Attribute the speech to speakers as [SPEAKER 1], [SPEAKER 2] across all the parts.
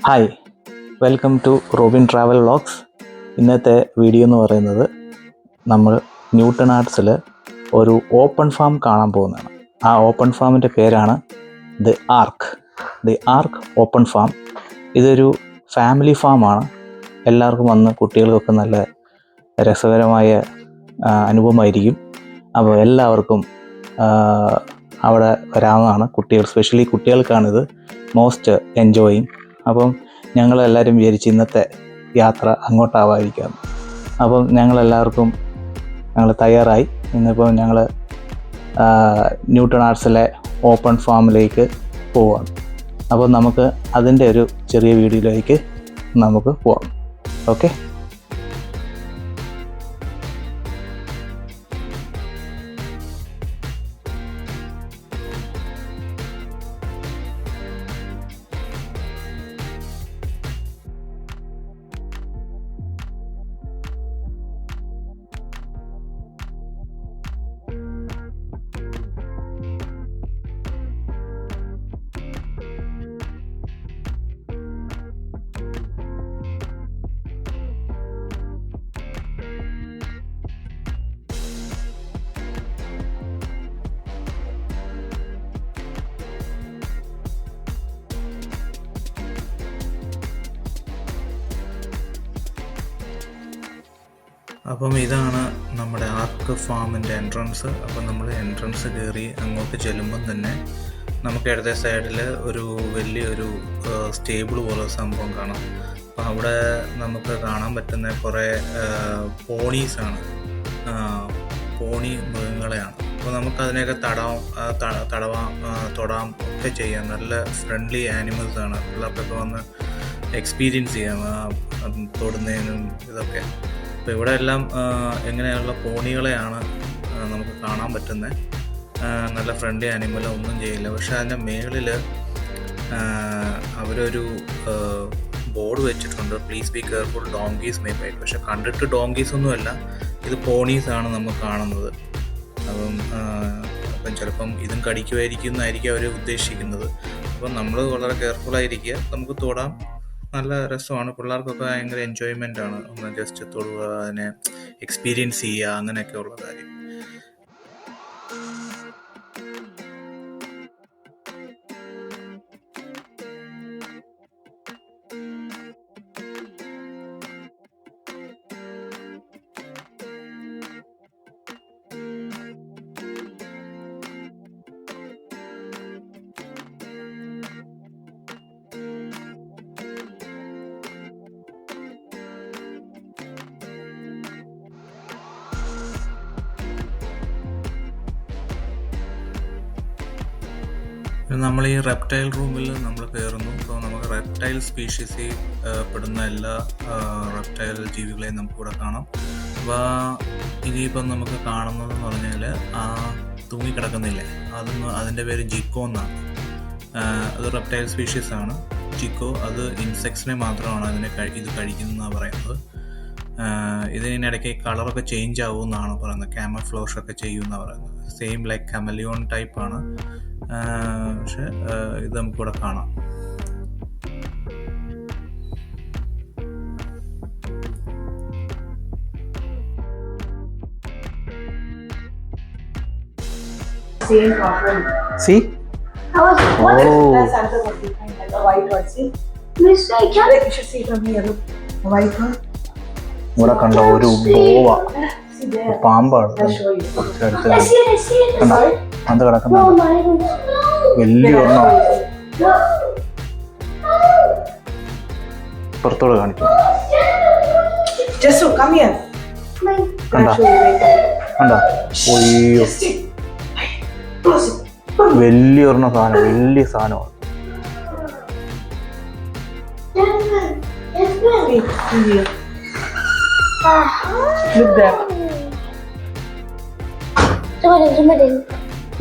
[SPEAKER 1] Hi, welcome to Robin travel vlogs. ഇന്നത്തെ video എന്ന് പറയുന്നത് നമ്മൾ ന്യൂട്ടൺ ആർട്സിൽ ഒരു ഓപ്പൺ ഫാം കാണാൻ പോകുന്നതാണ്. ആ ഓപ്പൺ ഫാമിൻ്റെ പേരാണ് ദി ആർക്ക് ഓപ്പൺ ഫാം. ഇതൊരു ഫാമിലി ഫാമാണ്. എല്ലാവർക്കും വന്ന് കുട്ടികൾക്കൊക്കെ നല്ല രസകരമായ അനുഭവമായിരിക്കും. അപ്പോൾ എല്ലാവർക്കും അവിടെ വരാവുന്നതാണ്. സ്പെഷ്യലി കുട്ടികൾക്കാണിത് മോസ്റ്റ് എൻജോയിങ്. അപ്പം ഞങ്ങളെല്ലാവരും വിചാരിച്ച് ഇന്നത്തെ യാത്ര അങ്ങോട്ടാവാതിരിക്കാം. അപ്പം ഞങ്ങൾ തയ്യാറായി. ഇന്നിപ്പോൾ ഞങ്ങൾ ന്യൂട്ടൺ ആർട്സിലെ ഓപ്പൺ ഫാമിലേക്ക് പോവാം. അപ്പോൾ നമുക്ക് അതിൻ്റെ ഒരു ചെറിയ വീഡിയോയിലേക്ക് നമുക്ക് പോവാം. ഓക്കെ. അപ്പം ഇതാണ് നമ്മുടെ ആർക്ക് ഫാമിൻ്റെ എൻട്രൻസ്. അപ്പം നമ്മൾ എൻട്രൻസ് കയറി അങ്ങോട്ട് ചെല്ലുമ്പം തന്നെ നമുക്ക് ഇടത്തെ സൈഡിൽ ഒരു വലിയൊരു സ്റ്റേബിൾ പോലെ സംഭവം കാണാം. അപ്പം അവിടെ നമുക്ക് കാണാൻ പറ്റുന്ന കുറേ പോണീസാണ്, പോണി മൃഗങ്ങളെയാണ്. അപ്പോൾ നമുക്കതിനെയൊക്കെ തൊടാം ഒക്കെ ചെയ്യാം. നല്ല ഫ്രണ്ട്ലി ആനിമൽസാണ്. പിള്ളേർക്കൊക്കെ വന്ന് എക്സ്പീരിയൻസ് ചെയ്യാം തൊടുന്നതിനും ഇതൊക്കെ. അപ്പോൾ ഇവിടെ എല്ലാം എങ്ങനെയുള്ള പോണികളെയാണ് നമുക്ക് കാണാൻ പറ്റുന്നത്. നല്ല ഫ്രണ്ട്ലി ആനിമൽ, ഒന്നും ചെയ്യില്ല. പക്ഷെ അതിൻ്റെ മേളിൽ അവരൊരു ബോർഡ് വെച്ചിട്ടുണ്ട്, please be careful, donkeys may bite. പക്ഷെ കണ്ടിട്ട് ഡോങ്കീസ് ഒന്നുമല്ല, ഇത് പോണീസാണ് നമ്മൾ കാണുന്നത്. അപ്പം ചിലപ്പം ഇതും കടിക്കുമായിരിക്കും എന്നായിരിക്കും അവർ ഉദ്ദേശിക്കുന്നത്. അപ്പം നമ്മൾ വളരെ കെയർഫുള്ളായിരിക്കുക. നമുക്ക് തൊടാം, നല്ല രസമാണ്. പിള്ളേർക്കൊക്കെ ഭയങ്കര എൻജോയ്മെൻ്റ് ആണ്. ഒന്ന് ജസ്റ്റ് തൊടുക, അതിനെ എക്സ്പീരിയൻസ് ചെയ്യുക, അങ്ങനെയൊക്കെ ഉള്ള കാര്യം. നമ്മൾ ഈ റെപ്റ്റൈൽ റൂമിൽ നമ്മൾ കയറുന്നു. അപ്പോൾ നമുക്ക് റെപ്റ്റൈൽ സ്പീഷീസിൽ പെടുന്ന എല്ലാ റെപ്റ്റൈൽ ജീവികളെയും നമുക്കിവിടെ കാണാം. അപ്പോൾ ഇനിയിപ്പം നമുക്ക് കാണുന്നതെന്ന് പറഞ്ഞാൽ ആ തൂങ്ങിക്കിടക്കുന്നില്ലേ, അതിൻ്റെ പേര് ജിക്കോ എന്നാണ്. അത് റെപ്റ്റൈൽ സ്പീഷീസാണ് ജിക്കോ. അത് ഇൻസെക്ട്സിനെ മാത്രമാണ് ഇത് കഴിക്കുന്നതെന്നാണ് പറയുന്നത്. ഇതിനിടയ്ക്ക് കളറൊക്കെ ചേഞ്ച് ആവുമെന്നാണ് പറയുന്നത്. ക്യാമഫ്ലോഷ് ഒക്കെ ചെയ്യുമെന്നാണ് പറയുന്നത്. സെയിം ലൈക്ക് കമലിയോൺ ടൈപ്പാണ്. പക്ഷെ ഇത് നമുക്കിവിടെ കാണാം. See? Oh. That's another one behind that white one. See? Mister, you should see from here. Look, white one. ഇവിടെ കണ്ട ഒരു ബോവ, പാമ്പാണ്. അത് കിടക്കുന്ന വലിയ ഒരെണ്ണം പുറത്തോട് കാണിക്കും. കണ്ടോ? ഒയ്യോ, വലിയ ഒരെണ്ണം സാധനം, വലിയ സാധനമാണ്.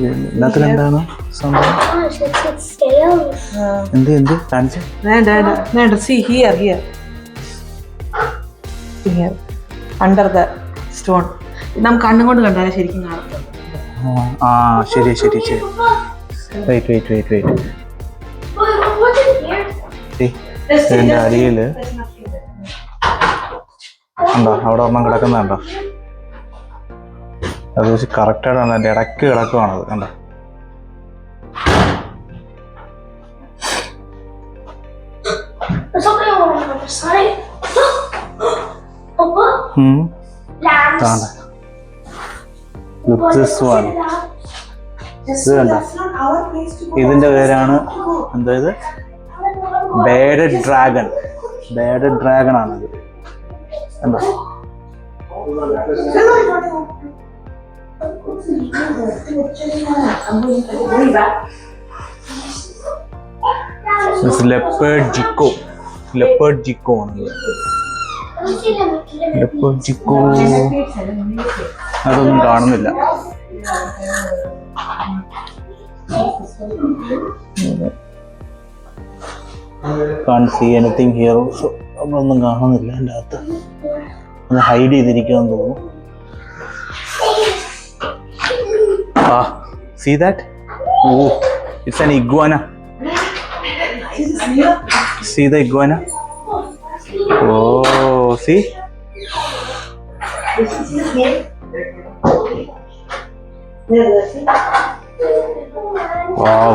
[SPEAKER 1] ഇതിനകത്തിലെന്താണ് സംഭവം? എന്ത് കാണിച്ചു?
[SPEAKER 2] Under the stone. നമുക്ക് കണ്ണും കൊണ്ട് കണ്ടാലും ശരിക്കും കാണാം.
[SPEAKER 1] ശരി. വെയിറ്റ്. ഇതിൻ്റെ അടിയിൽ ഉണ്ടോ, അവിടെ ഒരെണ്ണം കിടക്കുന്നുണ്ടോ? അത് വെച്ച് കറക്റ്റായിട്ടാണ് എൻ്റെ ഇടയ്ക്ക് കിടക്കുവാണത്. കണ്ടോ? ഇതിന്റെ പേരാണ് എന്താ ഇത്? ബേഡഡ് ഡ്രാഗൺ. ബേഡഡ് ഡ്രാഗൺ ആണിത്. എന്താ ലെപ്പേർഡ് ജിക്കോ. ലെപ്പേർഡ് ജിക്കോ ആണിത്. ലെപ്പേർഡ് ജിക്കോ അതൊന്നും കാണുന്നില്ല. Can't see anything here also. നമ്മളൊന്നും കാണുന്നില്ല എൻ്റെ അകത്ത്. ഒന്ന് ഹൈഡ് ചെയ്തിരിക്കുമെന്ന് തോന്നുന്നു. See that? Oh, it's an iguana. See the iguana? Oh, see? Wow.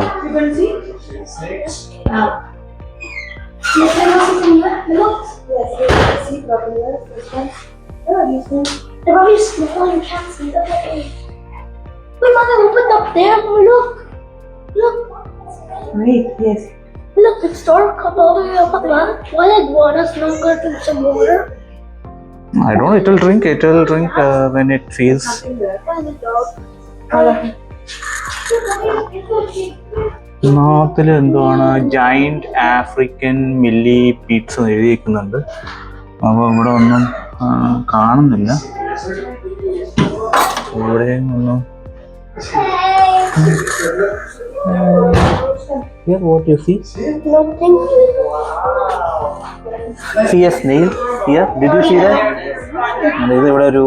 [SPEAKER 3] Wait, mother, open up there. Look.
[SPEAKER 2] Wait, yes.
[SPEAKER 3] Look, it's dark. Come all the way up, Mama. Why that water's not going to some water?
[SPEAKER 1] I don't know. It will drink when it feels.
[SPEAKER 3] Why the dog?
[SPEAKER 1] നാട്ടിൽ എന്താണ് giant African milli പീറ്റ്സ് എഴുതിയിരിക്കുന്നുണ്ട്. അപ്പോൾ ഇവിടെ ഒന്നും കാണുന്നില്ല. ഇവിടെ ഒന്നും. Here, what you see?
[SPEAKER 3] Nothing.
[SPEAKER 1] See a snail here? Did you see that? ഇത് ഇവിടെ ഒരു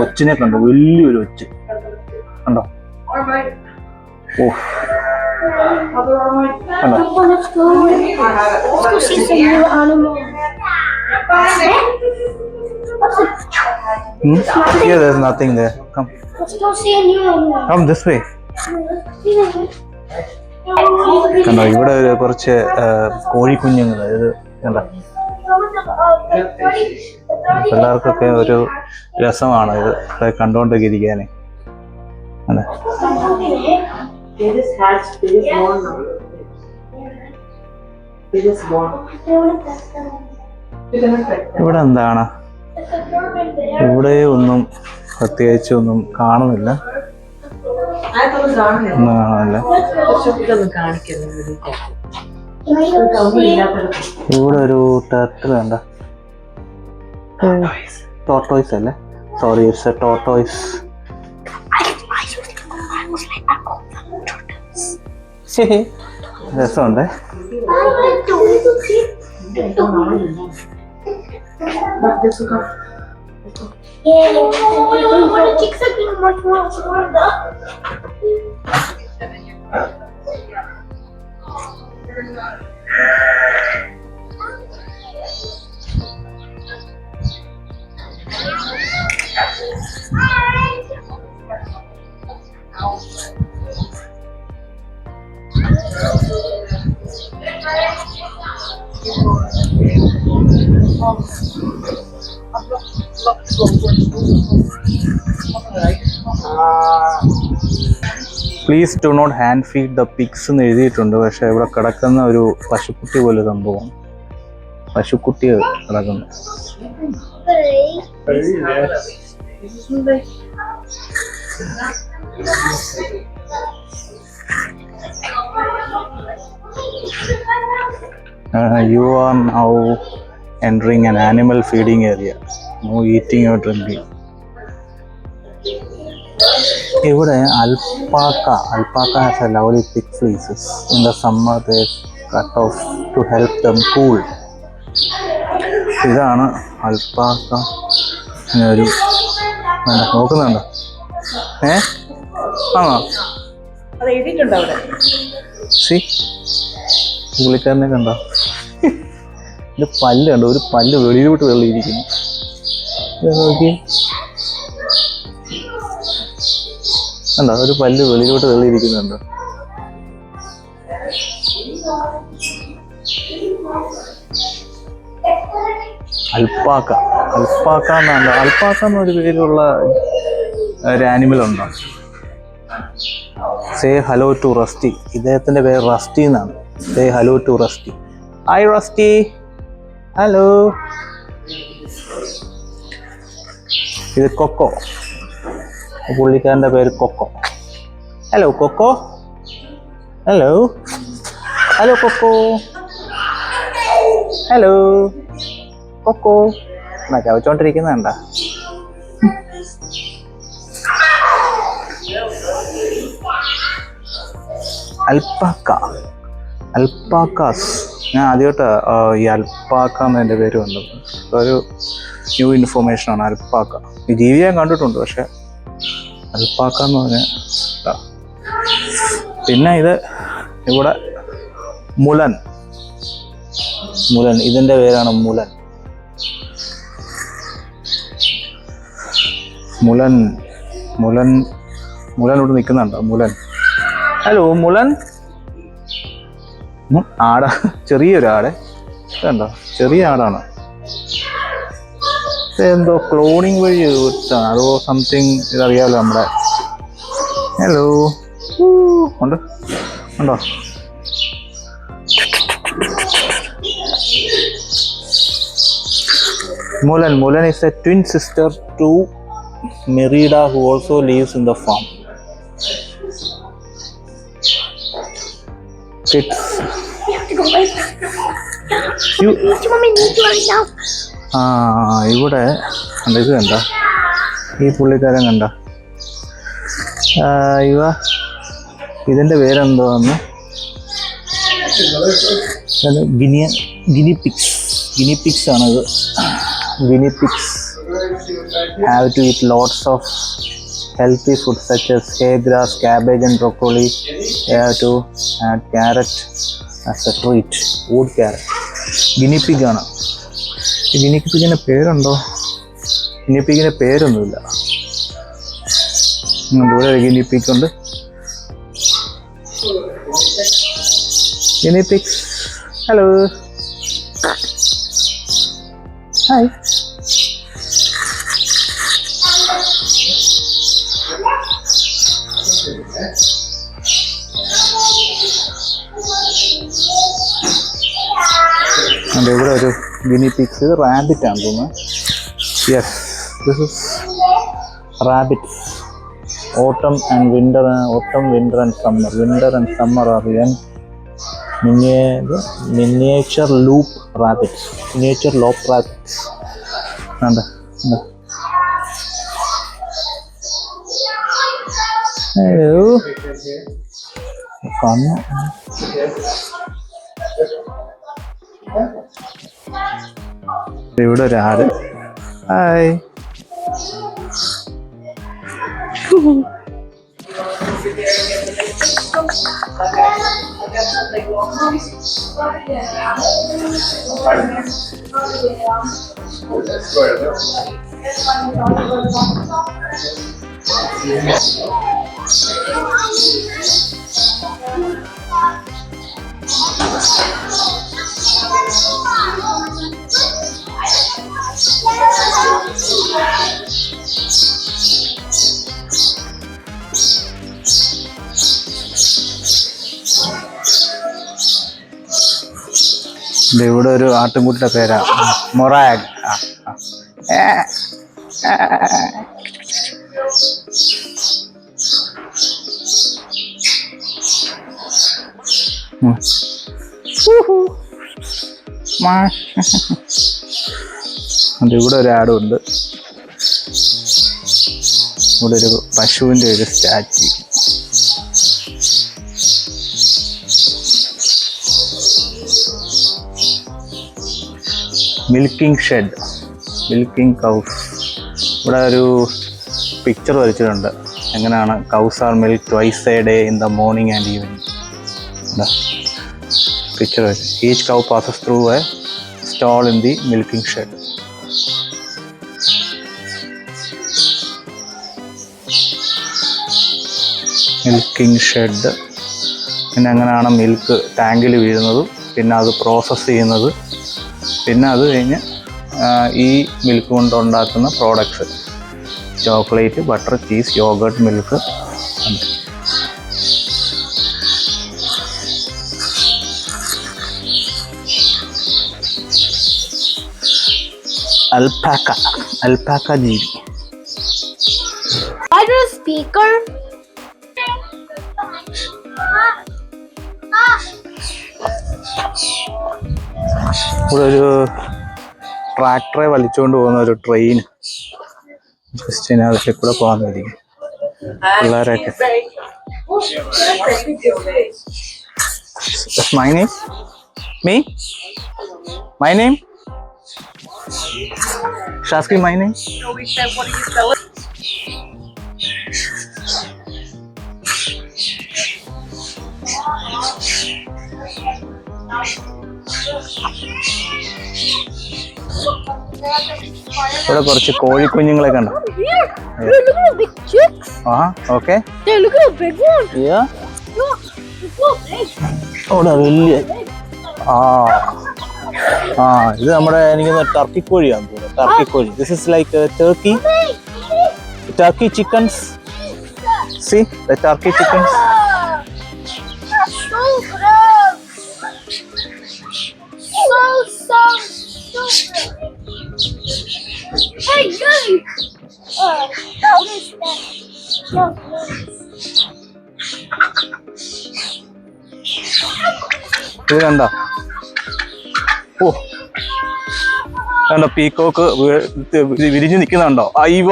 [SPEAKER 1] ഒച്ചിനെ കണ്ടു, വലിയൊരു ഒച്ച് കണ്ടോ? ഓ കണ്ടോ?
[SPEAKER 3] Let's go see some new animals.
[SPEAKER 1] Here, there's nothing there. Come.
[SPEAKER 3] Let's go see a new animal.
[SPEAKER 1] Come this way. കണ്ടോ, ഇവിടെ കുറച്ച് കോഴിക്കുഞ്ഞുങ്ങൾ. ഇത് കണ്ടോ, പിള്ളേർക്കൊക്കെ ഒരു രസമാണ് ഇത് കണ്ടോണ്ടൊക്കെ ഇരിക്കാനേ. അതെ, ഇവിടെ എന്താണ്? ഇവിടെ ഒന്നും പ്രത്യേകിച്ച് ഒന്നും കാണുന്നില്ല. ഒന്നും കാണാനില്ല. ഇവിടെ ഒരു ടർട്ടിൽ കണ്ട, ടോർട്ടോയ്സ് അല്ലേ? Sorry, it's a tortoise. രസമുണ്ട്. Please do not hand feed the pigs എന്ന് എഴുതിയിട്ടുണ്ട്. പക്ഷെ ഇവിടെ കിടക്കുന്ന ഒരു പശുക്കുട്ടി പോലെ സംഭവം. പശുക്കുട്ടി കിടക്കുന്നു. You are now entering an animal feeding area. No eating or drinking. ഇവിടെ alpaca has a lovely thick fleeces. In the summer they cut off to help them cool. ഇതാണ് അൽപ്പാക്ക. ഒരു നോക്കുന്നുണ്ടോ? ആണോ?
[SPEAKER 2] അത് എഴുതിയിട്ടുണ്ടോ അവിടെ?
[SPEAKER 1] See,
[SPEAKER 4] പുള്ളിക്കാരനെ കണ്ടോ? എൻ്റെ പല്ല് കണ്ടോ? ഒരു പല്ല് വെളിയിലോട്ട് തള്ളിയിരിക്കുന്നു. നോക്കി കണ്ടോ? ഒരു പല്ല് വെളിയിലോട്ട് തള്ളിയിരിക്കുന്നുണ്ടോ? അൽപ്പാക്ക എന്നാണ്. അൽപ്പാക്ക എന്നൊരു പേരുള്ള ഒരു ആനിമൽ ഉണ്ടോ? Say hello to Rusty. ഇദ്ദേഹത്തിൻ്റെ പേര് റസ്റ്റി എന്നാണ്. Say hello to Rusty. Hi Rusty, hello. ഇത് കൊക്കോ, പുള്ളിക്കാരൻ്റെ പേര് Coco. Hello Coco, hello hello Coco, hello Coco. ചവച്ചോണ്ടിരിക്കുന്നുണ്ട. അൽപ്പാക്കാസ്. ഞാൻ ആദ്യമായിട്ട് ഈ അൽപ്പാക്ക എന്നതിൻ്റെ പേര് വന്നത്. ഒരു ന്യൂ ഇൻഫോർമേഷനാണ് അൽപ്പാക്ക. ഈ ജീവി ഞാൻ കണ്ടിട്ടുണ്ട്, പക്ഷെ അൽപ്പാക്ക എന്ന് പറഞ്ഞാൽ. പിന്നെ ഇത് ഇവിടെ മുലൻ. ഇതിൻ്റെ പേരാണ് മുലൻ. ഇവിടെ നിൽക്കുന്നുണ്ടോ മുലൻ? ഹലോ മുലൻ. ആടാ, ചെറിയൊരു ആട് കണ്ടോ? ചെറിയ ആടാണ്. എന്തോ ക്ലോണിങ് വഴി വിട്ടാണ് അതോ സംതിങ്. ഇതറിയാമല്ലോ നമ്മുടെ. ഹലോ ഉണ്ട് ഉണ്ടോ? Mulan is a twin sister to Merida, who also lives in the farm. Kids.
[SPEAKER 3] We have to go right back. Mommy needs you right now.
[SPEAKER 4] ഇവിടെ ഇത് കണ്ട, ഈ പുള്ളിക്കാരൻ കണ്ട. ഇതിൻ്റെ പേരെന്തോന്ന്? ഗിനി പിക്സ് ആണിത്. Guinea pigs have to eat lots of healthy food such as hay grass, cabbage and broccoli. They have to add carrot as a treat. Wood carrot. Guinea pig ആണ്. ഈ ഗിനി പിഗിന് പേരുണ്ടോ? Guinea പിഗിന് പേരൊന്നുമില്ല. ഇവിടെ guinea pig ഉണ്ട്. Guinea pigs. Hello, hi. ഇവിടെ ഒരു ഗിനി പിഗ്സ്. റാബിറ്റ് ആണ് തോന്നുന്നു. Yes, this is rabbit. Autumn and Winter and Summer. Winter and Summer are young miniature loop rabbits. Hello. Come. ഇവിടെ ഒരു ആട്. ഹായ്. ഇവിടെ ഒരു ആട്ടുംകുട്ടിയുടെ പേരാ മൊറാഗ്. ഇവിടെ ഒരു ആടുണ്ട്. ഇവിടെ ഒരു പശുവിൻ്റെ ഒരു സ്റ്റാച്യു. Milking cows. ഇവിടെ ഒരു പിക്ചർ വരച്ചിട്ടുണ്ട്. എങ്ങനെയാണ് cows are milk twice a day in the morning and evening. picture. Each cow passes through a stall in the milking shed. Milking shed. പിന്നെ അങ്ങനെയാണ് മിൽക്ക് ടാങ്കിൽ വീഴുന്നത്, പിന്നെ അത് പ്രോസസ്സ് ചെയ്യുന്നത്, പിന്നെ അത് കഴിഞ്ഞ് ഈ മിൽക്ക് കൊണ്ടുണ്ടാക്കുന്ന products chocolate, butter, cheese, yoghurt, milk. Alpaca ജീവി.
[SPEAKER 3] speaker.
[SPEAKER 4] ഇവിടെ ഒരു ട്രാക്ടറെ വലിച്ചുകൊണ്ട് പോകുന്ന ഒരു ട്രെയിൻ ജസ്റ്റ് അതിൽ കൂടെ പോകാൻ കഴിയും പിള്ളേരൊക്കെ. My name? Me? My name? Shaski, my name?
[SPEAKER 2] No, we said, what are you selling?
[SPEAKER 4] ഇവിടെ കുറച്ച് കോഴിക്കുഞ്ഞുങ്ങളെ കണ്ടോ?
[SPEAKER 3] Here, look at the big chicks.
[SPEAKER 4] Okay.
[SPEAKER 3] Hey, look at the big one.
[SPEAKER 4] Yeah.
[SPEAKER 3] Look, it's so big.
[SPEAKER 4] അവിടെ വലിയ ഇത് നമ്മുടെ എനിക്ക് Turkey കോഴിയാന്ന് തോന്നുന്നു. Turkey കോഴി. This is like Turkey chickens. C the Turkey chickens.
[SPEAKER 3] That's so gross. So good. Hey, yay! What is that? No,
[SPEAKER 4] ഇത് കണ്ടോ? ഓ കണ്ടോ പീക്കോക്ക് വിരിഞ്ഞു നിൽക്കുന്നുണ്ടോ? അയ്യവ,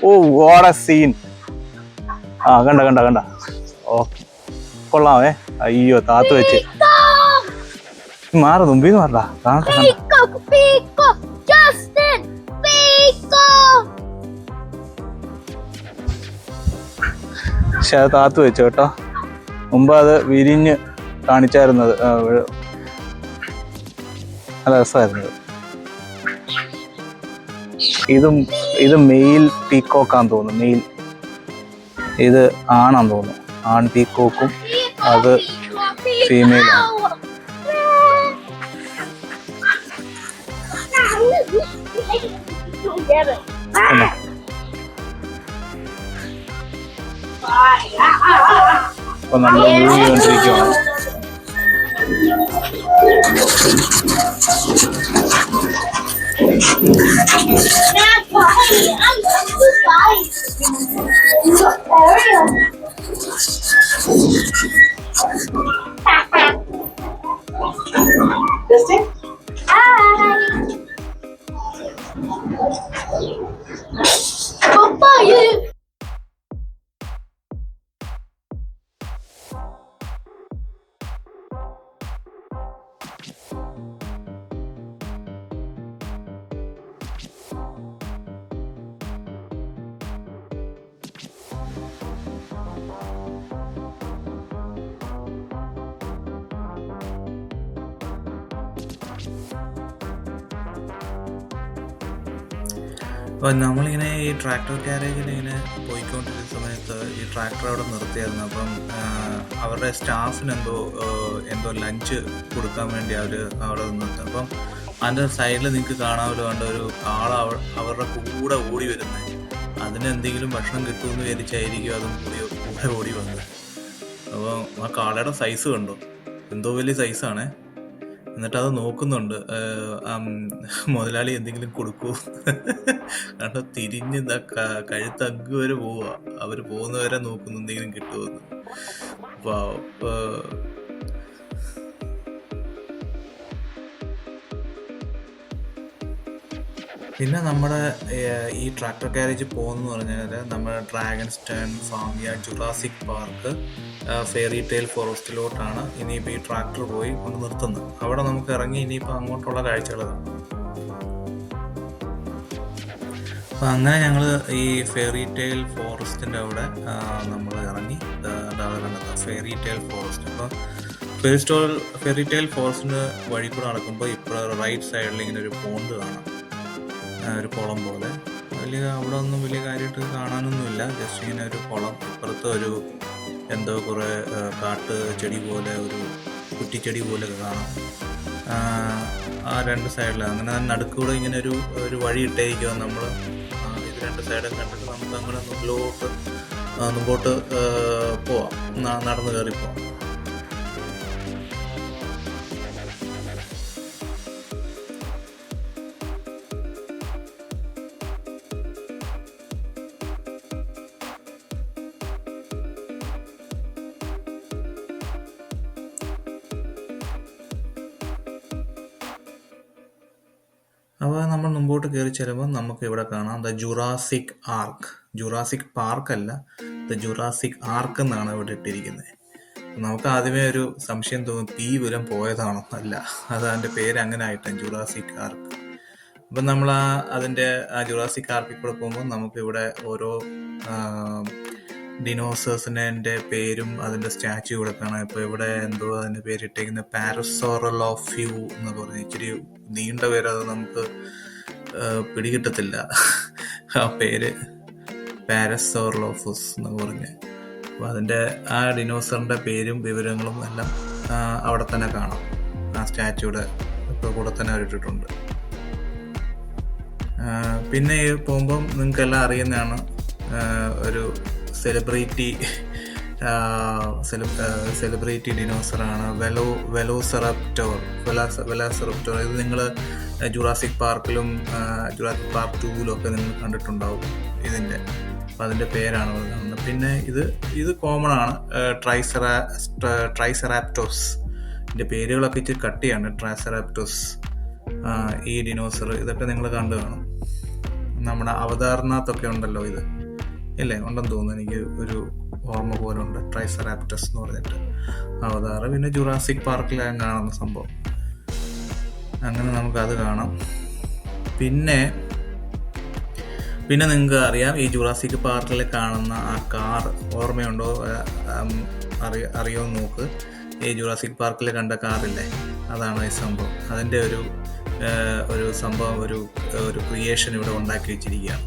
[SPEAKER 4] ഓ വാട്ട് എ സീൻ. കണ്ട ഓ കൊള്ളാമേ. അയ്യോ താത്ത് വെച്ച് മാറും മുമ്പിന്ന് മാറടാ.
[SPEAKER 3] Pico, Justin, Pico.
[SPEAKER 4] പക്ഷെ അത് താത്ത് വെച്ചു കേട്ടോ. മുമ്പ് അത് വിരിഞ്ഞ് കാണിച്ചായിരുന്നത് നല്ല രസമായിരുന്നത്. ഇത് മെയിൽ പീക്കോക്കാന്ന് തോന്നുന്നു. മെയിൽ ഇത് ആണാന്ന് തോന്നുന്നു. ആൺ പീക്കോക്കും അത് ഫീമെയിലാണ്. അപ്പൊ നമ്മൾ വീണ്ടുകൊണ്ടിരിക്കുകയാണ്.
[SPEAKER 1] അപ്പോൾ നമ്മളിങ്ങനെ ഈ ട്രാക്ടർ ക്യാരേജിൽ ഇങ്ങനെ പോയിക്കൊണ്ടിരുന്ന സമയത്ത് ഈ ട്രാക്ടർ അവിടെ നിർത്തിയായിരുന്നു. അപ്പം അവരുടെ സ്റ്റാഫിന് എന്തോ ലഞ്ച് കൊടുക്കാൻ വേണ്ടി അവർ അവിടെ നിർത്തി. അപ്പം അതിൻ്റെ സൈഡിൽ നിങ്ങൾക്ക് കാണാമല്ലോ, കണ്ട ഒരു കാള അവരുടെ കൂടെ ഓടി വരുന്നത്. അതിനെന്തെങ്കിലും ഭക്ഷണം കിട്ടുമെന്ന് വിചാരിച്ചായിരിക്കും അതും കൂടെ ഓടി വന്നത്. അപ്പോൾ ആ കാളയുടെ സൈസ് കണ്ടോ, എന്തോ വലിയ സൈസാണ്. എന്നിട്ട് അത് നോക്കുന്നുണ്ട് മുതലാളി എന്തെങ്കിലും കൊടുക്കുമോ. കണ്ടോ തിരിഞ്ഞ് കഴുത്തങ്ക് വരെ പോവുക. അവർ പോകുന്നവരെ നോക്കുന്നു എന്തെങ്കിലും കിട്ടുമെന്ന്. പിന്നെ നമ്മുടെ ഈ ട്രാക്ടർ ക്യാരേജ് പോകുന്നതെന്ന് പറഞ്ഞാൽ നമ്മുടെ ഡ്രാഗൺസ്റ്റൺ, ഫാമിയ, ജുറാസിക് പാർക്ക്, ഫെയറി ടെയിൽ ഫോറസ്റ്റിലോട്ടാണ് ഇനിയിപ്പോൾ ഈ ട്രാക്ടർ പോയി കൊണ്ട് നിർത്തുന്നത്. അവിടെ നമുക്ക് ഇറങ്ങി ഇനിയിപ്പോൾ അങ്ങോട്ടുള്ള കാഴ്ചകൾ കാണാം. അപ്പം അങ്ങനെ ഞങ്ങൾ ഈ ഫെയറി ടെയിൽ ഫോറസ്റ്റിൻ്റെ അവിടെ നമ്മൾ ഇറങ്ങി. Fairy tale forest. അപ്പോൾ ഫെറിറ്റൈൽ ഫോറസ്റ്റിന് വഴി കൂടെ നടക്കുമ്പോൾ ഇപ്പോൾ റൈറ്റ് സൈഡിൽ ഇങ്ങനെ ഒരു പോണ്ട് കാണാം, ഒരു കുളം പോലെ. അവിടെ ഒന്നും വലിയ കാര്യമായിട്ട് കാണാനൊന്നുമില്ല, ജസ്റ്റ് ഇങ്ങനെ ഒരു കുളം. ഇപ്പുറത്ത് ഒരു എന്തോ കുറേ കാട്ട് ചെടി പോലെ, ഒരു കുറ്റിച്ചെടി പോലെയൊക്കെ കാണാം ആ രണ്ട് സൈഡിൽ. അങ്ങനെ നടുക്കൂടെ ഇങ്ങനെ ഒരു വഴി ഇട്ടേക്കുക. നമ്മൾ ഇത് രണ്ട് സൈഡും കണ്ടിട്ട് നമുക്ക് അങ്ങനെ മുമ്പോട്ട് പോവാം, നടന്ന് കയറി പോവാം. അപ്പോൾ നമ്മൾ മുമ്പോട്ട് കയറി ചെല്ലുമ്പോൾ നമുക്ക് ഇവിടെ കാണാം the Jurassic arc. Jurassic park അല്ല, ദ ജുറാസിക് ആർക്ക് എന്നാണ് ഇവിടെ ഇട്ടിരിക്കുന്നത്. നമുക്ക് ആദ്യമേ ഒരു സംശയം തോന്നും, തീ വല്ലതും പോയതാണോ? അല്ല, അത് അതിൻ്റെ പേര് അങ്ങനെ ആയിട്ടാണ്, ജുറാസിക് ആർക്ക്. അപ്പം നമ്മൾ അതിൻ്റെ ജുറാസിക് ആർക്കിൽ കൂടെ പോകുമ്പോൾ നമുക്ക് ഇവിടെ ഓരോ ഡിനോസേഴ്സിൻ്റെ പേരും അതിൻ്റെ സ്റ്റാച്യു ഇവിടെ കാണാം. ഇപ്പോൾ ഇവിടെ എന്തോ അതിൻ്റെ പേരിട്ടേക്കുന്നത് പാരസോറലോഫ്യൂ എന്ന് പറഞ്ഞ് ഇച്ചിരി നീണ്ട പേര്, അത് നമുക്ക് പിടികിട്ടത്തില്ല ആ പേര്, പാരസോറലോഫസ് എന്ന് പറഞ്ഞ്. അപ്പോൾ അതിൻ്റെ ആ ഡിനോസറിൻ്റെ പേരും വിവരങ്ങളും എല്ലാം അവിടെ തന്നെ കാണാം, ആ സ്റ്റാച്യൂടെ കൂടെ തന്നെ അവരിട്ടിട്ടുണ്ട്. പിന്നെ പോകുമ്പം നിങ്ങൾക്കെല്ലാം അറിയുന്നതാണ്, ഒരു സെലിബ്രിറ്റി ഡിനോസറാണ് വെലോസിറപ്റ്റോർ. ഇത് നിങ്ങൾ ജുറാസിക് പാർക്കിലും ജുറാസിക് പാർക്ക് 2 ഒക്കെ നിങ്ങൾ കണ്ടിട്ടുണ്ടാവും ഇതിൻ്റെ. അപ്പം അതിൻ്റെ പേരാണ് ഇവിടെ കാണുന്നത്. പിന്നെ ഇത് കോമൺ ആണ്, ട്രൈസെറാപ്റ്റോസ്. ഇതിൻ്റെ പേരുകളൊക്കെ ഇച്ചിരി കട്ടിയാണ്. ട്രൈസെറാപ്റ്റോസ്, ഈ ഡിനോസർ, ഇതൊക്കെ നിങ്ങൾ കണ്ടു കാണും. നമ്മുടെ അവതാറിനകത്തൊക്കെ ഉണ്ടല്ലോ ഇത്, ഇല്ലേ? ഉണ്ടെന്ന് തോന്നുന്നു, എനിക്ക് ഒരു ഓർമ്മ പോലെ ഉണ്ട്, ട്രൈസെറാപ്റ്റസ് എന്ന് പറഞ്ഞിട്ട് അവതാറ്. പിന്നെ ജുറാസിക് പാർക്കിലാണ് കാണുന്ന സംഭവം. അങ്ങനെ നമുക്കത് കാണാം. പിന്നെ നിങ്ങൾക്ക് അറിയാം, ഈ ജുറാസിക് പാർക്കിൽ കാണുന്ന ആ കാർ ഓർമ്മയുണ്ടോ? അറിയോ നോക്ക്. ഈ ജുറാസിക് പാർക്കിൽ കണ്ട കാറില്ലേ, അതാണ് ഈ സംഭവം. അതിൻ്റെ ഒരു സംഭവം, ഒരു ക്രിയേഷൻ ഇവിടെ ഉണ്ടാക്കി വെച്ചിരിക്കുകയാണ്,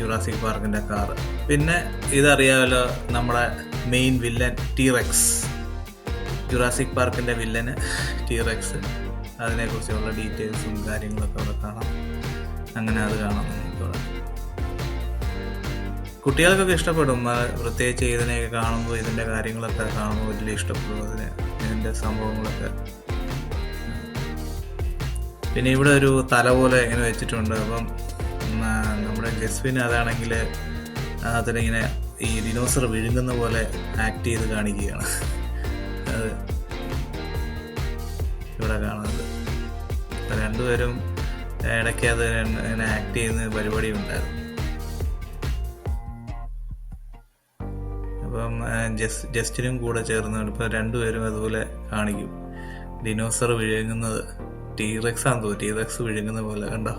[SPEAKER 1] ജുറാസിക് പാർക്കിൻ്റെ കാറ്. പിന്നെ ഇതറിയാമല്ലോ, നമ്മുടെ മെയിൻ വില്ലൻ ടീറെക്സ്. ജുറാസിക് പാർക്കിൻ്റെ വില്ലന് ടീറെക്സ്. അതിനെക്കുറിച്ചുള്ള ഡീറ്റെയിൽസും കാര്യങ്ങളൊക്കെ അവിടെ കാണാം. അങ്ങനെ അത് കാണാം നമുക്കിവിടെ. കുട്ടികൾക്കൊക്കെ ഇഷ്ടപ്പെടും, പ്രത്യേകിച്ച് ഇതിനെയൊക്കെ കാണുമ്പോൾ, ഇതിൻ്റെ കാര്യങ്ങളൊക്കെ കാണുമ്പോൾ വലിയ ഇഷ്ടപ്പെടും ഇതിൻ്റെ സംഭവങ്ങളൊക്കെ. പിന്നെ ഇവിടെ ഒരു തല പോലെ ഇങ്ങനെ വെച്ചിട്ടുണ്ട്. അപ്പം നമ്മുടെ ജസ്വിന് അതാണെങ്കിൽ അതിലിങ്ങനെ ഈ ഡിനോസർ വിഴുങ്ങുന്ന പോലെ ആക്ട് ചെയ്ത് കാണിക്കുകയാണ്. അത് ഇവിടെ കാണുന്നത്. രണ്ടുപേരും ഇടയ്ക്ക് അത് ഇങ്ങനെ ആക്ട് ചെയ്യുന്ന പരിപാടി ഉണ്ടായിരുന്നു. അപ്പം ജസ്റ്റിനും കൂടെ ചേർന്ന് ഇപ്പം രണ്ടുപേരും അതുപോലെ കാണിക്കും, ഡിനോസർ വിഴുങ്ങുന്നത്. ടീറെക്സ് ആണെന്ന് തോന്നുന്നു, ടീറെക്സ് വിഴുങ്ങുന്ന പോലെ കണ്ടോ?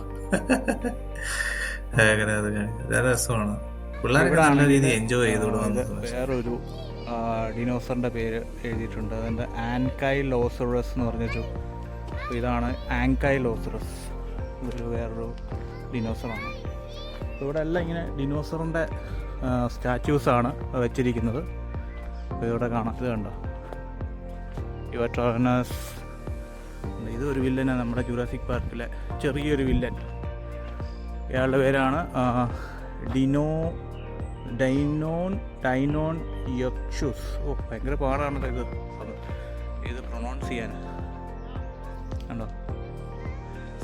[SPEAKER 1] അങ്ങനെ അത് കാണിക്കും. രസമാണ്, പിള്ളേർക്ക് നല്ല രീതിയിൽ എൻജോയ് ചെയ്തോളൂ.
[SPEAKER 4] വേറൊരു ഡിനോസറിൻ്റെ പേര് എഴുതിയിട്ടുണ്ട്, അതിൻ്റെ ആൻകൈലോസറസ് എന്ന് പറഞ്ഞൊരു. ഇതാണ് ആൻകൈലോസറസ്, ഇതൊരു വേറൊരു ഡിനോസറാണ്. ഇവിടെ എല്ലാം ഇങ്ങനെ ഡിനോസറിൻ്റെ സ്റ്റാച്യൂസാണ് വെച്ചിരിക്കുന്നത്. ഇവിടെ കാണാം, ഇത് കണ്ടോ, ഇവട്രോനസ്. ഇതൊരു വില്ലനാണ്, നമ്മുടെ ജുറാസിക് പാർക്കിലെ ചെറിയൊരു വില്ലൻ. ഇയാളുടെ പേരാണ് ഡൈനോൺ യക്ഷുസ്. ഭയങ്കര പാടാണല്ലോ ഇത് പ്രൊനൗൺസ് ചെയ്യാൻ. കണ്ടോ?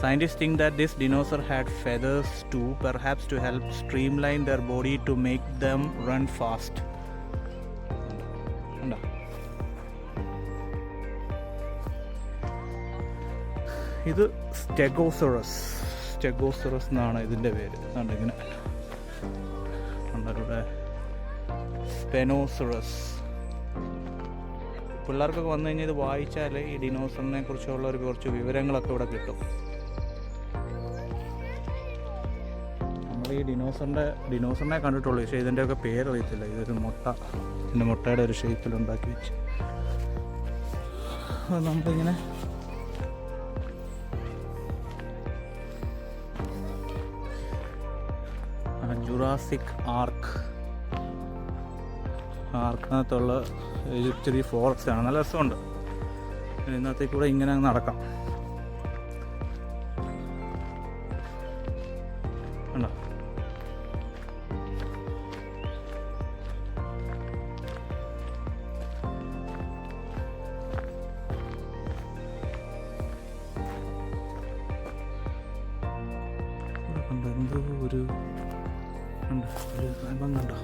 [SPEAKER 4] Scientists think that this dinosaur had feathers too, perhaps to help streamline their body to make them run fast. കണ്ടോ? ഇത് സ്റ്റെഗോസറസ് എന്നാണ് ഇതിൻ്റെ പേര്. അതുകൊണ്ട് ഇങ്ങനെ ഇവിടെ സ്പെനോസറസ്. പിള്ളേർക്കൊക്കെ വന്നു കഴിഞ്ഞാൽ ഇത് വായിച്ചാൽ ഈ ഡിനോസറിനെ കുറിച്ചുള്ള കുറച്ച് വിവരങ്ങളൊക്കെ ഇവിടെ കിട്ടും. നമ്മൾ ഈ ഡിനോസറിനെ കണ്ടിട്ടുള്ളൂ, പക്ഷേ ഇതിൻ്റെയൊക്കെ പേരറിയത്തില്ല. ഇതൊരു ഇതിൻ്റെ മുട്ടയുടെ ഒരു ഷേപ്പിൽ ഉണ്ടാക്കി വെച്ച് നമ്മളിങ്ങനെ ജുറാസിക് ആർക്കിനകത്തുള്ള ഇച്ചിരി ഫോറസ്റ്റ് ആണ്, നല്ല രസമുണ്ട്. ഇന്നത്തേക്ക് കൂടെ ഇങ്ങനെ നടക്കാം. കണ്ടോ? എന്തോ ഒരു സംഭവം കണ്ടോ,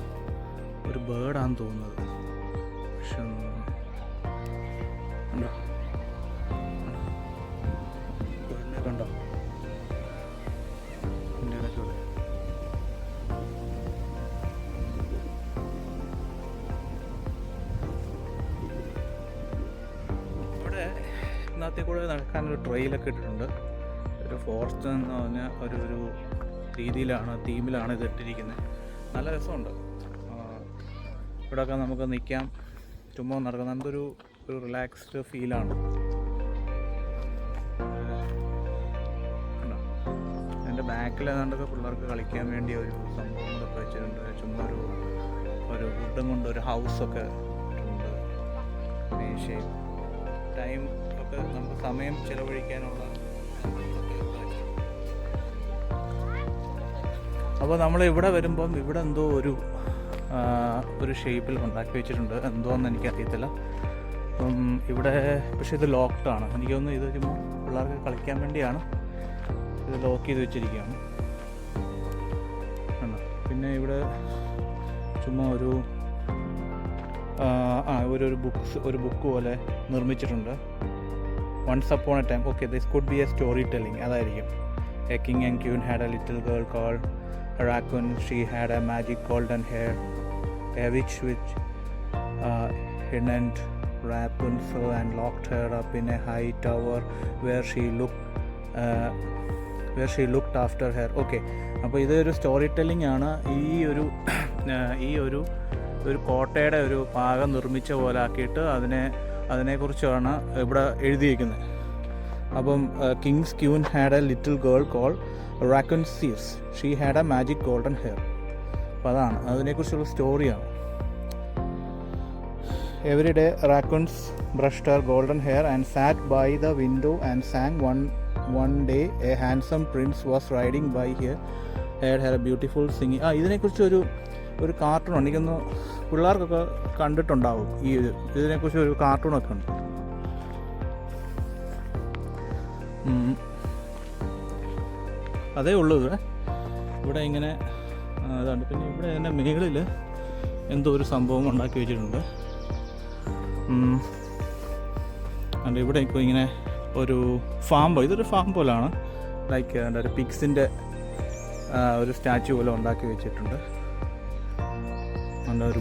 [SPEAKER 4] ഒരു ബേർഡാന്ന് തോന്നുന്നത്. പക്ഷെ കണ്ടോ, ബേർഡിനെ കണ്ടോ ഇതിൻ്റെ ഇടയ്ക്കൂടെ. ഇവിടെ ഇന്നത്തെ കൂടെ നടക്കാനൊരു ട്രെയിലൊക്കെ ഇട്ടിട്ടുണ്ട്. ഒരു ഫോറസ്റ്റ് എന്ന് പറഞ്ഞ ഒരു രീതിയിലാണ്, തീമിലാണ് ഇത് ഇട്ടിരിക്കുന്നത്. നല്ല രസമുണ്ട്. ഇവിടെയൊക്കെ നമുക്ക് നിൽക്കാം, ചുമ്മാ നടക്കാം. നമുക്കൊരു റിലാക്സ്ഡ് ഫീലാണ്. എൻ്റെ ബാക്കിൽ ഏതാണ്ടൊക്കെ പിള്ളേർക്ക് കളിക്കാൻ വേണ്ടി ഒരു സംഭവങ്ങളൊക്കെ വെച്ചിട്ടുണ്ട്. ചുമ്മാ ഒരു വുഡും കൊണ്ട് ഒരു ഹൗസൊക്കെ ഉണ്ട്. മേശയും ടൈം ഒക്കെ നമുക്ക് സമയം ചിലവഴിക്കാനുള്ള. അപ്പോൾ നമ്മൾ ഇവിടെ വരുമ്പം ഇവിടെ എന്തോ ഒരു ഷേപ്പിൽ ഉണ്ടാക്കി വെച്ചിട്ടുണ്ട്. എന്തോന്ന് എനിക്കറിയത്തില്ല. അപ്പം ഇവിടെ പക്ഷേ ഇത് ലോക്ക്ഡാണ്. എനിക്ക് തോന്നുന്നു ഇത് ചുമ്മാ പിള്ളേർക്ക് കളിക്കാൻ വേണ്ടിയാണ് ഇത് ലോക്ക് ചെയ്ത് വെച്ചിരിക്കുകയാണ്. പിന്നെ ഇവിടെ ചുമ്മാ ഒരു ബുക്ക് പോലെ നിർമ്മിച്ചിട്ടുണ്ട്. Once upon a time. Okay, this could be a story telling. അതായിരിക്കും. A king and queen had a little girl called a raccoon. She had a magic golden hair. A witch hidden Rapunzel and locked her up in a high tower where she looked after her. Okay, അപ്പോൾ ഇതൊരു story telling ആണ്. ഈ ഒരു കോട്ടയുടെ ഒരു ഭാഗം നിർമ്മിച്ച പോലെ ആക്കിയിട്ട് അതിനെക്കുറിച്ചാണ് ഇവിടെ എഴുതിയിരിക്കുന്നത്. അപ്പം kings queen had a little girl called Rapunzel. She had a magic golden hair. അപ്പോൾ അതാണ് അതിനെക്കുറിച്ചുള്ള സ്റ്റോറിയാണ്. Every day raccoons brushed her golden hair and sat by the window and sang. One day a handsome prince was riding by here. Had a beautiful singing. ഇതിനെക്കുറിച്ച് ഒരു cartoon എനിക്കൊന്ന് പിള്ളേർക്കൊക്കെ കണ്ടിട്ടുണ്ടാവും. ഇതിനെക്കുറിച്ച് ഒരു കാർട്ടൂണൊക്കെ ഉണ്ട്. അതേ ഉള്ളൂ ഇവിടെ ഇങ്ങനെ അതാണ്. പിന്നെ ഇവിടെ തന്നെ മുകളിൽ എന്തോ ഒരു സംഭവം ഉണ്ടാക്കി വെച്ചിട്ടുണ്ട്. അതുകൊണ്ട് ഇവിടെ ഇപ്പോൾ ഇങ്ങനെ ഒരു ഇതൊരു ഫാം പോലാണ്. ലൈക്ക് ഒരു പിഗ്സിൻ്റെ ഒരു സ്റ്റാച്ചു പോലെ ഉണ്ടാക്കി വെച്ചിട്ടുണ്ട്. അതുകൊണ്ട് ഒരു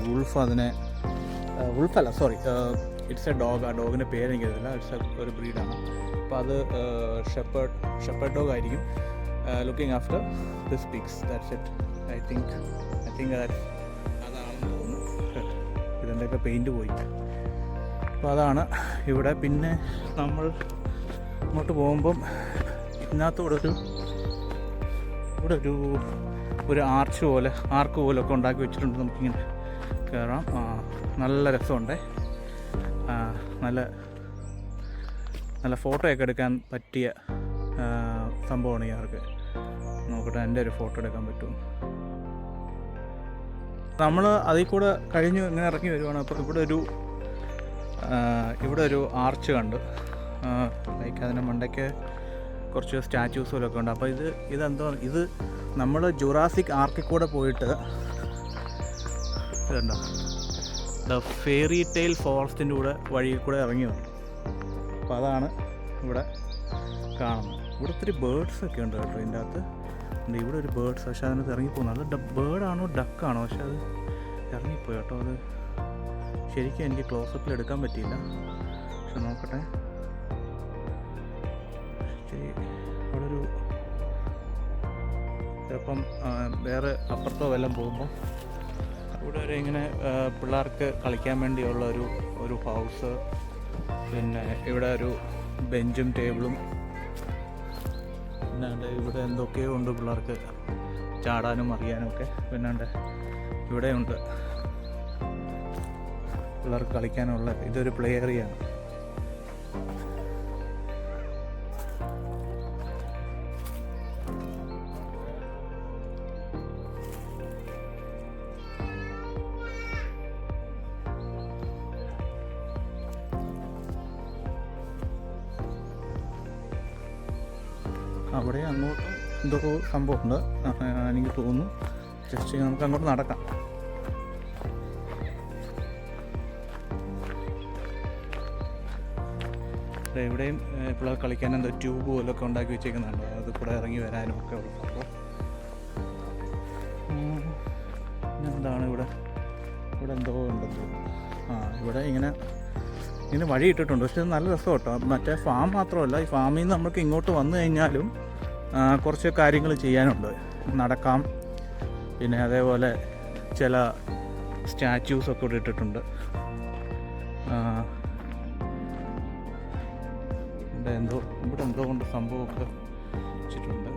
[SPEAKER 4] ഇറ്റ്സ് എ ഡോഗ്. ആ ഡോഗിൻ്റെ പേരെനിക്കറിയില്ല. ഒരു ബ്രീഡാണ്. അപ്പോൾ അത് ഷെപ്പേർഡ് ഡോഗ് ആയിരിക്കും. Looking after this pigs. That's it. I think that അതാണെന്ന് തോന്നുന്നു. ഇതിൻ്റെയൊക്കെ പെയിൻറ്റ് പോയി. അപ്പോൾ അതാണ് ഇവിടെ. പിന്നെ നമ്മൾ അങ്ങോട്ട് പോകുമ്പം ഇതിനകത്തൂടെ ഒരു ആർക്ക് പോലൊക്കെ ഉണ്ടാക്കി വെച്ചിട്ടുണ്ട്. നമുക്കിങ്ങനെ കയറാം. നല്ല രസമുണ്ട്. നല്ല ഫോട്ടോയൊക്കെ എടുക്കാൻ പറ്റിയ സംഭവമാണ് ഈ ആർക്ക്. നോക്കട്ടെ എൻ്റെ ഒരു ഫോട്ടോ എടുക്കാൻ പറ്റുമോ. നമ്മൾ അതിൽ കൂടെ കഴിഞ്ഞ് ഇങ്ങനെ ഇറങ്ങി വരുവാണ്. അപ്പോൾ ഇവിടെ ഒരു ആർച്ച് കണ്ട്. ലൈക്ക് അതിൻ്റെ മണ്ടയ്ക്ക് കുറച്ച് സ്റ്റാച്യൂസ് പോലൊക്കെ ഉണ്ട്. അപ്പോൾ ഇതെന്തോ ഇത് നമ്മൾ ജുറാസിക് ആർക്കിൽ കൂടെ പോയിട്ട് ഇതുണ്ടോ ദ ഫെയറി ടെയിൽ ഫോറസ്റ്റിൻ്റെ കൂടെ വഴിയിൽ കൂടെ ഇറങ്ങി വന്നു. അപ്പോൾ അതാണ് ഇവിടെ കാണുന്നത്. ഇവിടെ ഒത്തിരി ബേർഡ്സൊക്കെ ഉണ്ട് കേട്ടോ ഇതിൻ്റെ അകത്ത്. ഇവിടെ ഒരു ബേർഡ്സ്, പക്ഷേ അതിനകത്ത് ഇറങ്ങിപ്പോകുന്നത് അത് ബേർഡാണോ ഡക്കാണോ, പക്ഷെ അത് ഇറങ്ങിപ്പോയി കേട്ടോ. അത് ശരിക്കും എനിക്ക് ക്ലോസപ്പിൽ എടുക്കാൻ പറ്റിയില്ല. പക്ഷെ നോക്കട്ടെ. ശരി, അവിടെ ചിലപ്പം വേറെ അപ്പുറത്തോ വല്ലതും പോകുമ്പോൾ ഇവിടെ ഇങ്ങനെ പിള്ളേർക്ക് കളിക്കാൻ വേണ്ടിയുള്ള ഒരു ഹൗസ്
[SPEAKER 1] പിന്നെ ഇവിടെ ഒരു ബെഞ്ചും ടേബിളും, പിന്നാണ്ട് ഇവിടെ എന്തൊക്കെയോ ഉണ്ട് പിള്ളേർക്ക് ചാടാനും അറിയാനും ഒക്കെ. പിന്നാണ്ട് ഇവിടെയുണ്ട് പിള്ളേർക്ക് കളിക്കാനുള്ള. ഇതൊരു പ്ലേ ഏരിയയാണ്. അവിടെ അങ്ങോട്ടും എന്തൊക്കെ സംഭവമുണ്ട് എനിക്ക് തോന്നുന്നു. ജസ്റ്റ് നമുക്ക് അങ്ങോട്ട് നടക്കാം. ഇവിടെയും പിള്ളേർ കളിക്കാൻ എന്തോ ട്യൂബ് പോലൊക്കെ ഉണ്ടാക്കി വെച്ചേക്കുന്നുണ്ട്. അത് കൂടെ ഇറങ്ങി വരാനും ഒക്കെ ഉള്ള സംഭവം. എന്താണ് ഇവിടെ എന്തോ ഉണ്ടെന്ന് തോന്നുന്നു. ഇവിടെ ഇങ്ങനെ വഴി ഇട്ടിട്ടുണ്ട്. പക്ഷെ നല്ല രസം കേട്ടോ. മറ്റേ ഫാം മാത്രമല്ല, ഈ ഫാമിൽ നിന്ന് നമുക്ക് ഇങ്ങോട്ട് വന്നു കഴിഞ്ഞാലും കുറച്ച് കാര്യങ്ങൾ ചെയ്യാനുണ്ട്. നടക്കാം. പിന്നെ അതേപോലെ ചില സ്റ്റാച്യൂസൊക്കെ ഇവിടെ ഇട്ടിട്ടുണ്ട്. ഇവിടെ എന്തോ കൊണ്ട് സംഭവമൊക്കെ വെച്ചിട്ടുണ്ട്.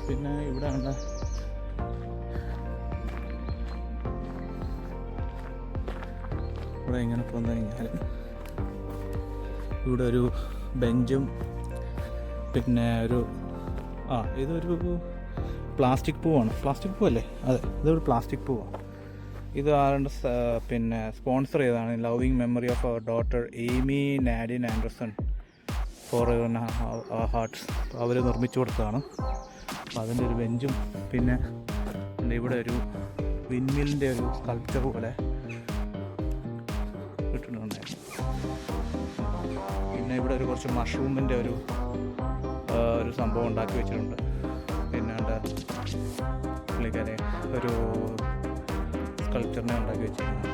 [SPEAKER 1] പിന്നെ ഇവിടെ ഉണ്ട് ഇവിടെ ഇങ്ങനെ പോന്നു കഴിഞ്ഞാൽ ഇവിടെ ഒരു ബെഞ്ചും പിന്നെ ഇതൊരു പ്ലാസ്റ്റിക് പൂവാണ്. പ്ലാസ്റ്റിക് പൂവല്ലേ? അതെ, ഇതൊരു പ്ലാസ്റ്റിക് പൂവാണ്. ഇത് ആരുടെ പിന്നെ സ്പോൺസർ ചെയ്തതാണ്. Loving memory of our daughter Aimee Nadine Anderson for hearts. അവർ നിർമ്മിച്ചു കൊടുത്തതാണ്. അപ്പോൾ അതിൻ്റെ ഒരു ബെഞ്ചും പിന്നെ ഇവിടെ ഒരു വിൻമില്ലിൻ്റെ ഒരു സ്കൾപ്ചർ പോലെ ഇട്ടിട്ടുണ്ടായിരുന്നു. പിന്നെ ഇവിടെ ഒരു കുറച്ച് മഷ്റൂമിൻ്റെ ഒരു സംഭവം ഉണ്ടാക്കി വെച്ചിട്ടുണ്ട്. പിന്നെ പുള്ളിക്കാരെ ഒരു സ്കൾപ്ചറിനെ ഉണ്ടാക്കി വെച്ചിട്ടുണ്ട്.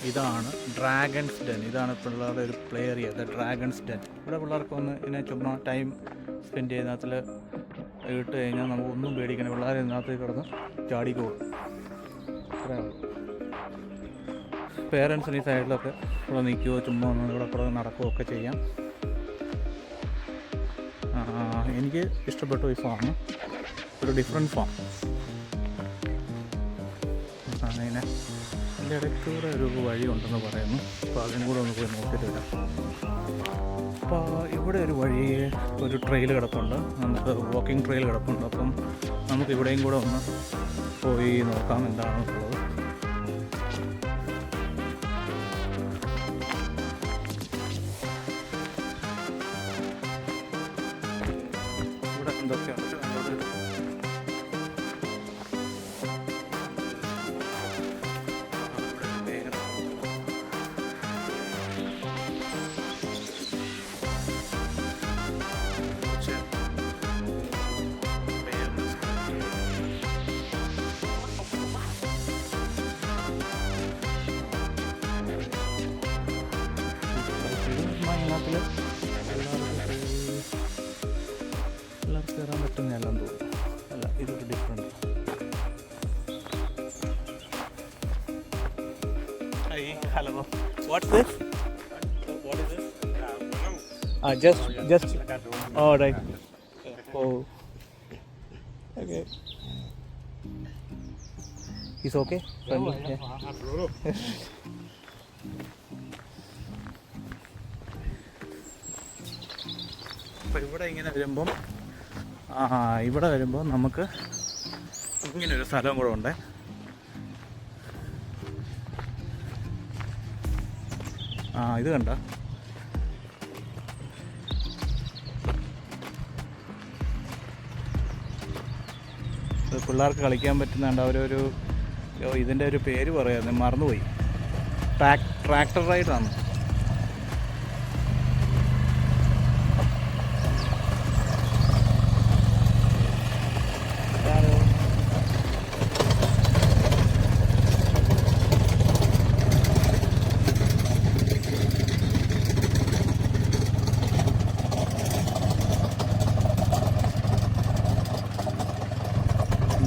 [SPEAKER 1] ഇതാണ് ഡ്രാഗൺസ് ഡെൻ. ഇതാണ് പിള്ളേരുടെ ഒരു പ്ലേ ഏരിയ, ഡ്രാഗൺസ് ഡെൻ. ഇവിടെ പിള്ളേർക്ക് വന്ന് ഇതിനെ ചുമ്മാ ടൈം സ്പെൻഡ് ചെയ്യുന്നതിൽ ഇട്ട് കഴിഞ്ഞാൽ നമുക്കൊന്നും പേടിക്കണം. പിള്ളേർ ഇതിനകത്ത് കിടന്ന് ചാടിക്കോളും. അത്രയാണ്. പേരൻസിന് ഈ സൈഡിലൊക്കെ ഇവിടെ നിൽക്കുകയോ ചുമ്മാ ഒന്ന് ഇവിടെ കൂടെ നടക്കുകയോ ഒക്കെ ചെയ്യാം. എനിക്ക് ഇഷ്ടപ്പെട്ടു ഈ ഫാം. ഒരു ഡിഫറെൻറ്റ് ഫാം. അങ്ങനെ അതിൻ്റെ ഇടയ്ക്കൂടെ ഒരു വഴി ഉണ്ടെന്ന് പറയുന്നു. അപ്പോൾ അതിനും കൂടെ ഒന്ന് പോയി നോക്കിയിട്ട് വരാം. അപ്പോൾ ഇവിടെ ഒരു വഴി, ഒരു ട്രെയിൽ കിടപ്പുണ്ട്. നമുക്ക് വാക്കിംഗ് ട്രെയിൽ കിടപ്പുണ്ട്. അപ്പം നമുക്ക് ഇവിടെയും കൂടെ ഒന്ന് പോയി നോക്കാം എന്താണെന്നുള്ളത്. ഇവിടെ എന്തൊക്കെയാണ് നാട്ടിൽ എല്ലാവർക്കും കയറാൻ പറ്റുന്നതെല്ലാം തോന്നുന്നു. അല്ല, ഇതൊക്കെ different. Hello. What's this? What is this? Just. Oh, right. Oh. Okay. He's okay? Friendly? Yeah. അപ്പോൾ ഇവിടെ വരുമ്പം നമുക്ക് ഇങ്ങനൊരു സ്ഥലം കൂടെ ഉണ്ട്. ഇത് കണ്ട, പിള്ളേർക്ക് കളിക്കാൻ പറ്റുന്നുണ്ട്. അവരൊരു ഇതിൻ്റെ ഒരു പേര് പറയാതെ മറന്നുപോയി. ട്രാക്ടർ റൈഡാണ്.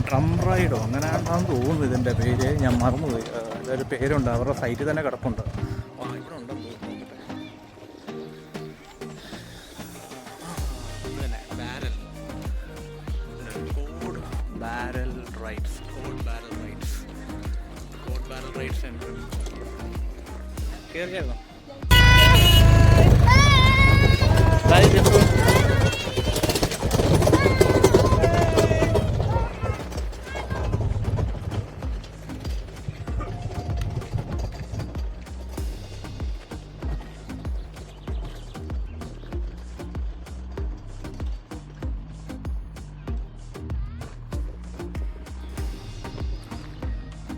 [SPEAKER 1] ഡ്രം റൈഡോ അങ്ങനെ ആണെന്ന് തോന്നുന്നു ഇതിൻ്റെ പേര്, ഞാൻ മറന്നുപോയി. ഇതൊരു പേരുണ്ട്, അവരുടെ സൈറ്റിൽ തന്നെ കിടപ്പുണ്ട്. ഇവിടെ ഉണ്ടെന്ന് തോന്നുന്നു. പിന്നെ barrel cord barrel rides centre കയറിയായിരുന്നോ?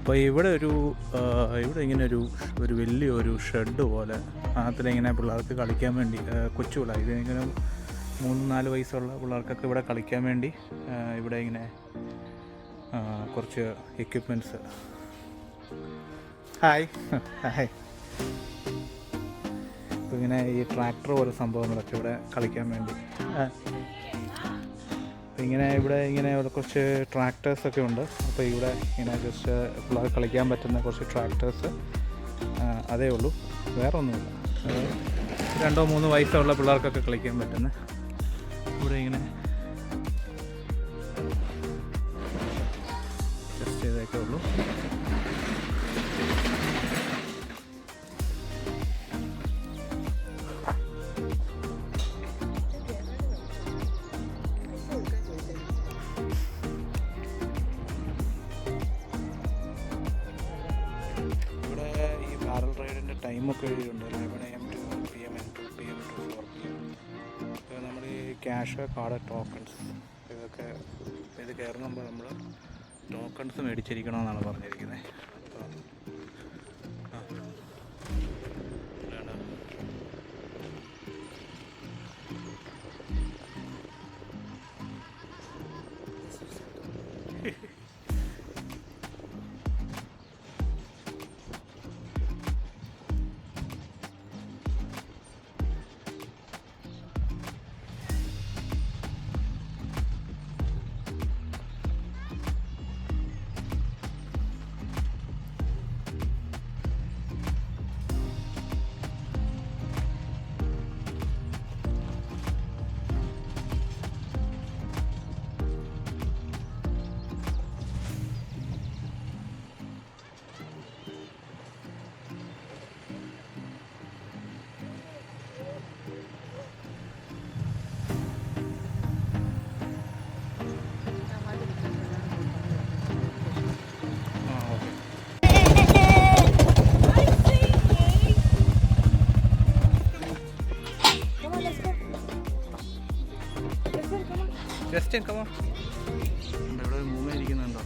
[SPEAKER 1] അപ്പോൾ ഇവിടെ ഇങ്ങനെ ഒരു വലിയൊരു ഷെഡ് പോലെ അതിലിങ്ങനെ പിള്ളേർക്ക് കളിക്കാൻ വേണ്ടി, കൊച്ചു പിള്ളേർ ഇതിങ്ങനെ 3-4 വയസ്സുള്ള പിള്ളേർക്കൊക്കെ ഇവിടെ കളിക്കാൻ വേണ്ടി ഇവിടെ ഇങ്ങനെ കുറച്ച് എക്യുപ്മെൻറ്റ്സ്. ഹായ്. അപ്പോൾ ഇങ്ങനെ ഈ ട്രാക്ടർ പോലെ സംഭവങ്ങളൊക്കെ ഇവിടെ കളിക്കാൻ വേണ്ടി. ഇങ്ങനെ കുറച്ച് ട്രാക്ടേഴ്സൊക്കെ ഉണ്ട്. അപ്പോൾ ഇവിടെ ഇങ്ങനെ ജസ്റ്റ് പിള്ളേർ കളിക്കാൻ പറ്റുന്ന കുറച്ച് ട്രാക്ടേഴ്സ് അതേ ഉള്ളൂ, വേറെ ഒന്നുമില്ല. 2-3 വയസ്സുള്ള പിള്ളേർക്കൊക്കെ കളിക്കാൻ പറ്റുന്ന ഇവിടെ ഇങ്ങനെ ജസ്റ്റ് ഇതൊക്കെ ഉള്ളൂ. ടൈമൊക്കെ എഴുതിയിട്ടുണ്ട്, 11 AM to 1 PM and 2 PM to 4 PM. ഇപ്പോൾ നമ്മൾ ഈ ക്യാഷ് കാർഡ് ടോക്കൺസ് ഇതൊക്കെ ഇത് കയറുമ്പോൾ നമ്മൾ ടോക്കൺസ് മേടിച്ചിരിക്കണമെന്നാണ് പറഞ്ഞിരിക്കുന്നത്. Just come on. ഇവിടെ ഒരു മൂങ്ങ ഇരിക്കുന്നുണ്ടോ?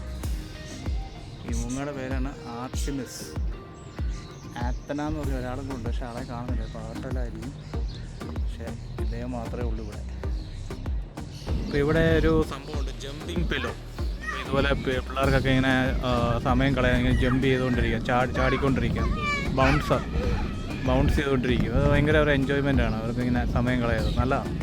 [SPEAKER 1] ഈ മൂങ്ങയുടെ പേരാണ് ആർട്ടിമിസ്. ആത്തന എന്ന് പറഞ്ഞ ഒരാളും കൊണ്ട്, പക്ഷെ ആളെ കാണുന്നില്ല, പാട്ടലായിരിക്കും. പക്ഷേ ഇദ്ദേഹം മാത്രമേ ഉള്ളൂ ഇവിടെ. ഇപ്പോൾ ഇവിടെ ഒരു സംഭവമുണ്ട്, ജമ്പിങ് പില്ലോ. ഇതുപോലെ പിള്ളേർക്കൊക്കെ ഇങ്ങനെ സമയം കളയാൻ ഇങ്ങനെ ജമ്പ് ചെയ്തുകൊണ്ടിരിക്കുക, ചാടിക്കൊണ്ടിരിക്കുക, ബൗൺസ് ചെയ്തുകൊണ്ടിരിക്കും. അത് ഭയങ്കര ഒരു എൻജോയ്മെൻ്റ് ആണ് അവർക്ക്, ഇങ്ങനെ സമയം കളയാതെ. നല്ലതാണ്.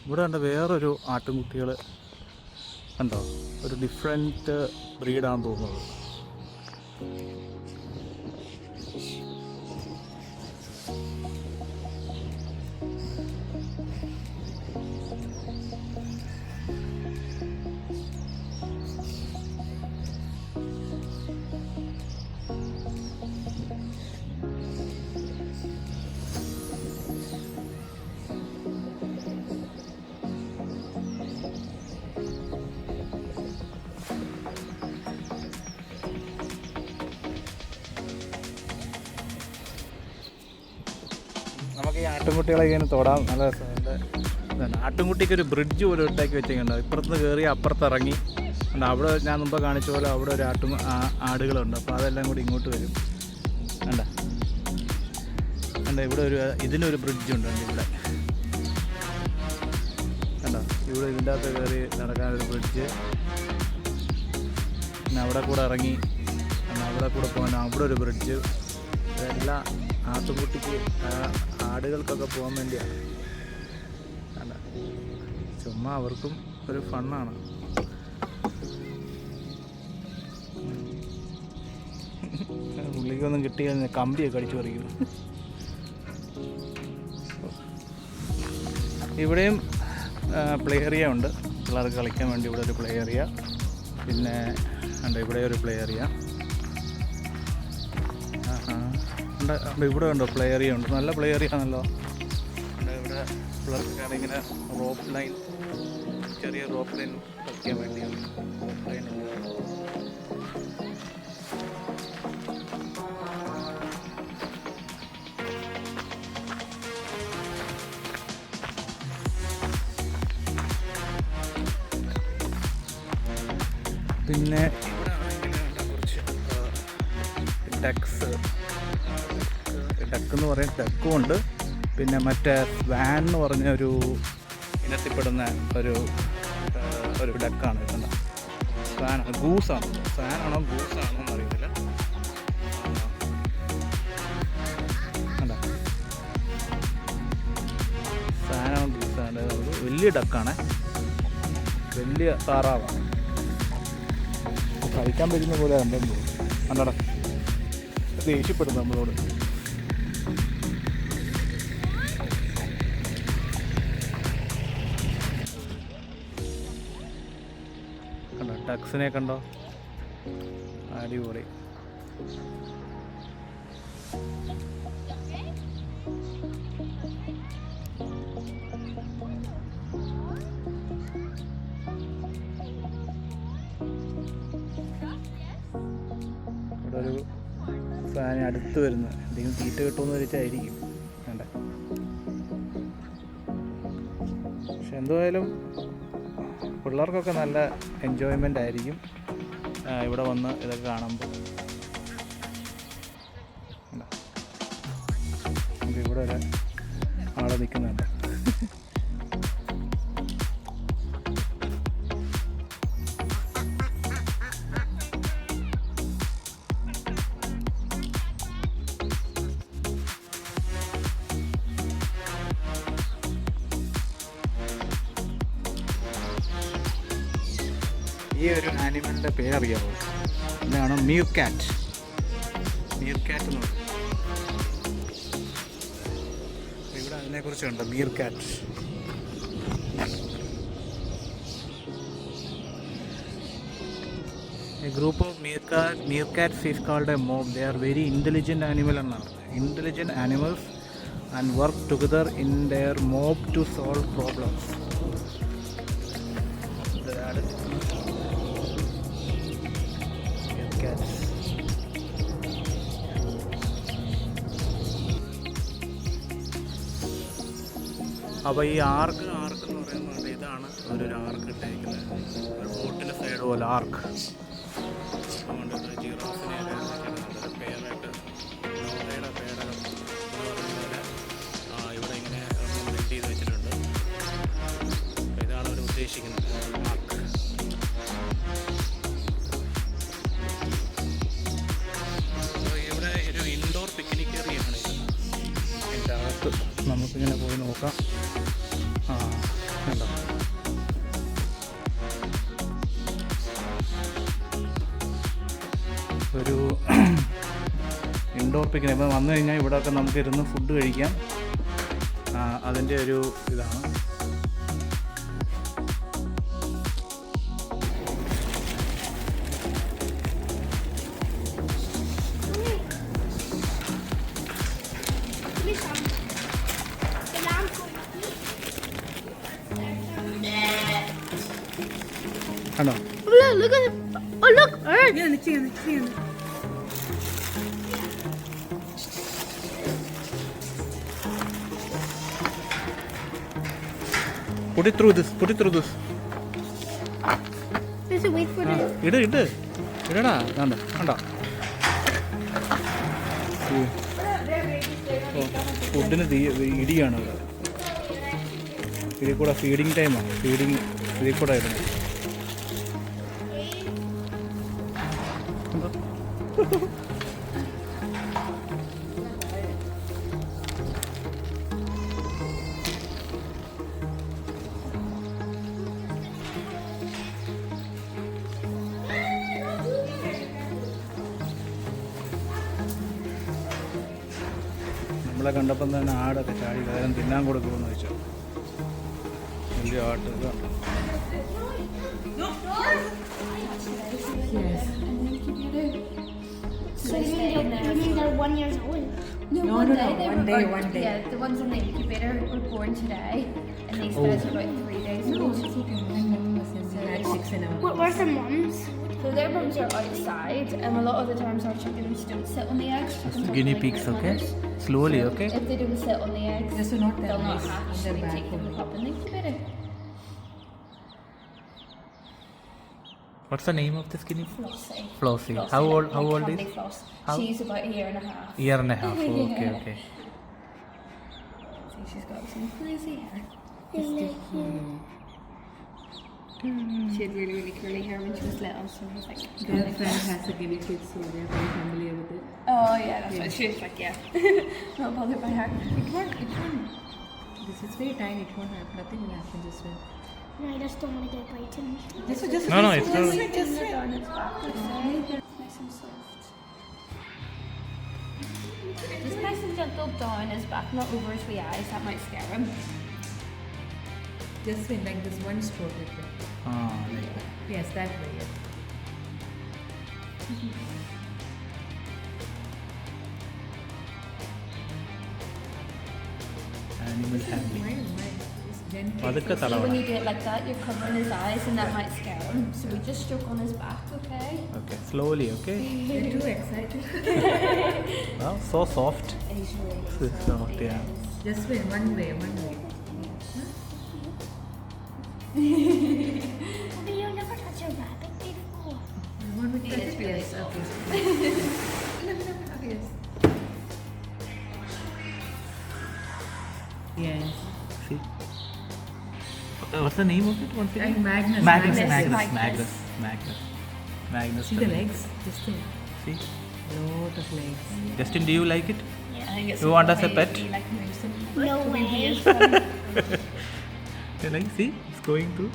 [SPEAKER 1] ഇവിടെ കണ്ട വേറൊരു ആട്ടിൻകുട്ടികൾ കണ്ടോ, ഒരു ഡിഫറെൻറ്റ് ബ്രീഡാണെന്ന് തോന്നുന്നത്.
[SPEAKER 5] നമുക്ക് ഈ ആട്ടിൻകുട്ടികളെ ഇങ്ങനെ തൊടാം. നല്ല രസമുണ്ട്. ആട്ടിൻകുട്ടിക്ക് ഒരു ബ്രിഡ്ജ് പോലെ ഉണ്ടാക്കി വെച്ചിട്ടുണ്ടാവും. ഇപ്പുറത്ത് കയറി അപ്പുറത്തിറങ്ങി ഉണ്ട്. അവിടെ ഞാൻ മുമ്പ് കാണിച്ച പോലെ അവിടെ ഒരു ആടുകളുണ്ട്. അപ്പോൾ അതെല്ലാം കൂടി ഇങ്ങോട്ട് വരും. കണ്ട ഇവിടെ ഇതിനൊരു ബ്രിഡ്ജ് ഉണ്ട് ഇവിടെ. കണ്ടോ ഇവിടെ ഇതിൻ്റെ അകത്ത് കയറി നടക്കാനൊരു ബ്രിഡ്ജ്. പിന്നെ അവിടെ കൂടെ ഇറങ്ങി അവിടെ കൂടെ പോകാൻ അവിടെ ഒരു ബ്രിഡ്ജ്. ഇതെല്ലാം ആട്ടുംകുട്ടിക്ക് ആടുകൾക്കൊക്കെ പോകാൻ വേണ്ടിയാണ്. അല്ല ചുമ്മാ അവർക്കും ഒരു ഫണ്ണാണ്. പുള്ളിക്കൊന്നും കിട്ടിയാൽ കമ്പിയൊക്കെ അടിച്ചു പറിക്കും. ഇവിടെയും പ്ലേ ഏരിയ ഉണ്ട്. പിള്ളേർക്ക് കളിക്കാൻ വേണ്ടി ഇവിടെ ഒരു പ്ലേ ഏരിയ. പിന്നെ ഉണ്ട് ഇവിടെ ഒരു പ്ലേ ഏരിയ. ഇവിടെ ഉണ്ടോ പ്ലേ ഏരിയ ഉണ്ട്. നല്ല പ്ലേ ഏരിയ ആണല്ലോ. ഇവിടെ പിള്ളേർക്കാണ് ഇങ്ങനെ റോപ്പ് ലൈൻ, ചെറിയ റോപ്പ് ലൈൻ കളിക്കാൻ വേണ്ടിയാണ്. റോപ്പ് ലൈൻ ഉണ്ട്. പിന്നെ ഇവിടെ കുറച്ച് ഡക്സ്, ഡക്ക് എന്ന് പറയുന്ന ഡക്കും ഉണ്ട്. പിന്നെ മറ്റേ വാൻ എന്ന് പറഞ്ഞ ഒരു ഇനത്തിൽപ്പെടുന്ന ഒരു ഡക്കാണ്. കണ്ട ഫാനാണ്, ഗൂസാണ്. ഫാനാണോ ഗൂസാണോ എന്ന് അറിയത്തില്ല. കണ്ട ഫാനാണോ ഗൂസാണ്. വലിയ ഡക്കാണ്, വലിയ താറാവാണ്. കഴിക്കാൻ പറ്റുന്ന പോലെ ഉണ്ടെന്ന് തോന്നുന്നു. അല്ലടാ ദേഷ്യപ്പെടുന്നു നമ്മളോട്. കണ്ടോ ഡക്സിനെ കണ്ടോ, അടിപൊളി. ഇവിടെ ഒരു ഫാൻ അടുത്ത് വരുന്നു. എന്തെങ്കിലും തീറ്റ കിട്ടുമെന്ന് വെച്ചായിരിക്കും. വേണ്ട, പക്ഷെ എന്തായാലും പിള്ളേർക്കൊക്കെ നല്ല എൻജോയ്മെൻ്റ് ആയിരിക്കും ഇവിടെ വന്ന് ഇതൊക്കെ കാണുമ്പോൾ. ഇവിടെ ഒരു ആളെ നിൽക്കുന്നുണ്ട്. ഈ ഒരു ആനിമലിൻ്റെ പേരറിയാമോ? ഇതാണ് മീർകാറ്റ്. മീർകാറ്റ് എന്ന് പറയും. ഇവിടെ അതിനെക്കുറിച്ചുണ്ട്, മീർകാറ്റ്. A group of meerkats is called a mob. They are very intelligent animal എന്നാണ്. Intelligent animals and work together in their mob to solve problems. അപ്പോൾ ഈ ആർക്ക് എന്ന് പറയുന്നത് ഇതാണ്. ഒരു ആർക്ക് ഇട്ടിരിക്കുന്നത് ഒരു ബോട്ടിൻ്റെ സൈഡ് പോലെ ആർക്ക്. അതുകൊണ്ട് ഒരു ജിറാഫിനെ പേരായിട്ട് നോറയുടെ പേരകം എന്ന് പറയുന്നപോലെ ഇവിടെ ഇങ്ങനെ മെൻറ്റ് ചെയ്ത് വെച്ചിട്ടുണ്ട്. ഇതാണ് അവർ ഉദ്ദേശിക്കുന്നത്, ആർക്ക്. ഇവിടെ ഒരു ഇൻഡോർ പിക്നിക് ഏരിയയാണ് ഇത്. ഇതിൻ്റെ അകത്ത് നമുക്കിങ്ങനെ പോയി നോക്കാം. കണ്ടോ, ഒരു ഇൻഡോർ പിക്നിക്. ഇപ്പം വന്നു കഴിഞ്ഞാൽ ഇവിടെയൊക്കെ നമുക്ക് ഇരുന്ന് ഫുഡ് കഴിക്കാം. അതിൻ്റെ ഒരു ഇതാണ്. കണ്ടോ,
[SPEAKER 3] Look at it. Oh, look, Earth.
[SPEAKER 5] Put it through this.
[SPEAKER 3] There's a wait for it.
[SPEAKER 5] ഇടടാ കണ്ടോ ഫുഡിന് ഇടിയാണ് ഇതിൽ കൂടെ ഫീഡിങ് ടൈമാണ് ഇതിൽ കൂടെ ആയിരുന്നു നമ്മളെ കണ്ടപ്പം തന്നെ ആടൊക്കെ ചാടി വേഗം തിന്നാൻ കൊടുക്കുമെന്ന് വെച്ചോ വലിയ ആട്ട് ഇതാണ്
[SPEAKER 3] So you mean they're 1 year old?
[SPEAKER 2] No, one day.
[SPEAKER 6] Yeah, the ones in the incubator were born today, and these guys are about 3 days old.
[SPEAKER 3] Where's the mums?
[SPEAKER 6] So their mums are outside, and a lot of the times our chickens don't sit on the eggs. Chickens are
[SPEAKER 5] guinea
[SPEAKER 6] very
[SPEAKER 5] pigs, okay?
[SPEAKER 6] nervous.
[SPEAKER 5] Slowly, okay?
[SPEAKER 6] If they don't sit on the eggs,
[SPEAKER 2] This is not that
[SPEAKER 6] they'll not
[SPEAKER 2] nice.
[SPEAKER 6] hatch.
[SPEAKER 2] They're
[SPEAKER 6] We
[SPEAKER 2] back
[SPEAKER 6] take them
[SPEAKER 2] home.
[SPEAKER 6] up in the incubator.
[SPEAKER 5] What's the name of this guinea pig?
[SPEAKER 6] Flossie.
[SPEAKER 5] How old
[SPEAKER 6] Like
[SPEAKER 5] is
[SPEAKER 6] Candy Floss. She's about a year and a half.
[SPEAKER 5] Year and a half.
[SPEAKER 6] Yeah.
[SPEAKER 5] Okay.
[SPEAKER 6] See, she's got some crazy hair. She had really curly hair when she was little, so I was like,
[SPEAKER 2] Their friend has a guinea pig, so they're very familiar with it.
[SPEAKER 6] oh yeah, that's why she was like, yeah, not bothered by her.
[SPEAKER 2] It won't. This is very tiny. It won't happen. Nothing will happen this way.
[SPEAKER 3] No, I just don't want to get bitten.
[SPEAKER 2] Just
[SPEAKER 5] No, it's not.
[SPEAKER 6] Down its back, nice and soft. Just nice and gentle down his back, not over his wee eyes. That might scare him.
[SPEAKER 2] Just when like this one stroke like that.
[SPEAKER 5] Like that.
[SPEAKER 2] Yes, that way. Yes.
[SPEAKER 5] Animal handling.
[SPEAKER 2] Mine. It's gently.
[SPEAKER 5] അതൊക്കെ
[SPEAKER 6] So
[SPEAKER 5] തടവണം.
[SPEAKER 6] when you do it like that, you're covering his eyes, and that might scare him. So we just stroke on his back, okay?
[SPEAKER 5] Okay, slowly, okay?
[SPEAKER 2] They're too excited.
[SPEAKER 5] Wow, so soft.
[SPEAKER 6] He's really
[SPEAKER 5] So soft, yeah.
[SPEAKER 2] Just when one way.
[SPEAKER 3] But you never touched a rabbit before.
[SPEAKER 2] You want me to
[SPEAKER 6] It
[SPEAKER 2] touch
[SPEAKER 6] is
[SPEAKER 2] it?
[SPEAKER 6] really
[SPEAKER 2] Yes.
[SPEAKER 6] soft.
[SPEAKER 2] Okay. Yes. Yes.
[SPEAKER 5] See? What's the name of it? Once again?
[SPEAKER 2] Magnus.
[SPEAKER 5] Magnus.
[SPEAKER 2] See the legs? Just a
[SPEAKER 5] See?
[SPEAKER 2] lot of legs.
[SPEAKER 5] Justin, do you like it?
[SPEAKER 6] Yeah, I think it's
[SPEAKER 5] You want us a pet?
[SPEAKER 6] He, like moves him.
[SPEAKER 3] No way.
[SPEAKER 5] You like? See? It's going through.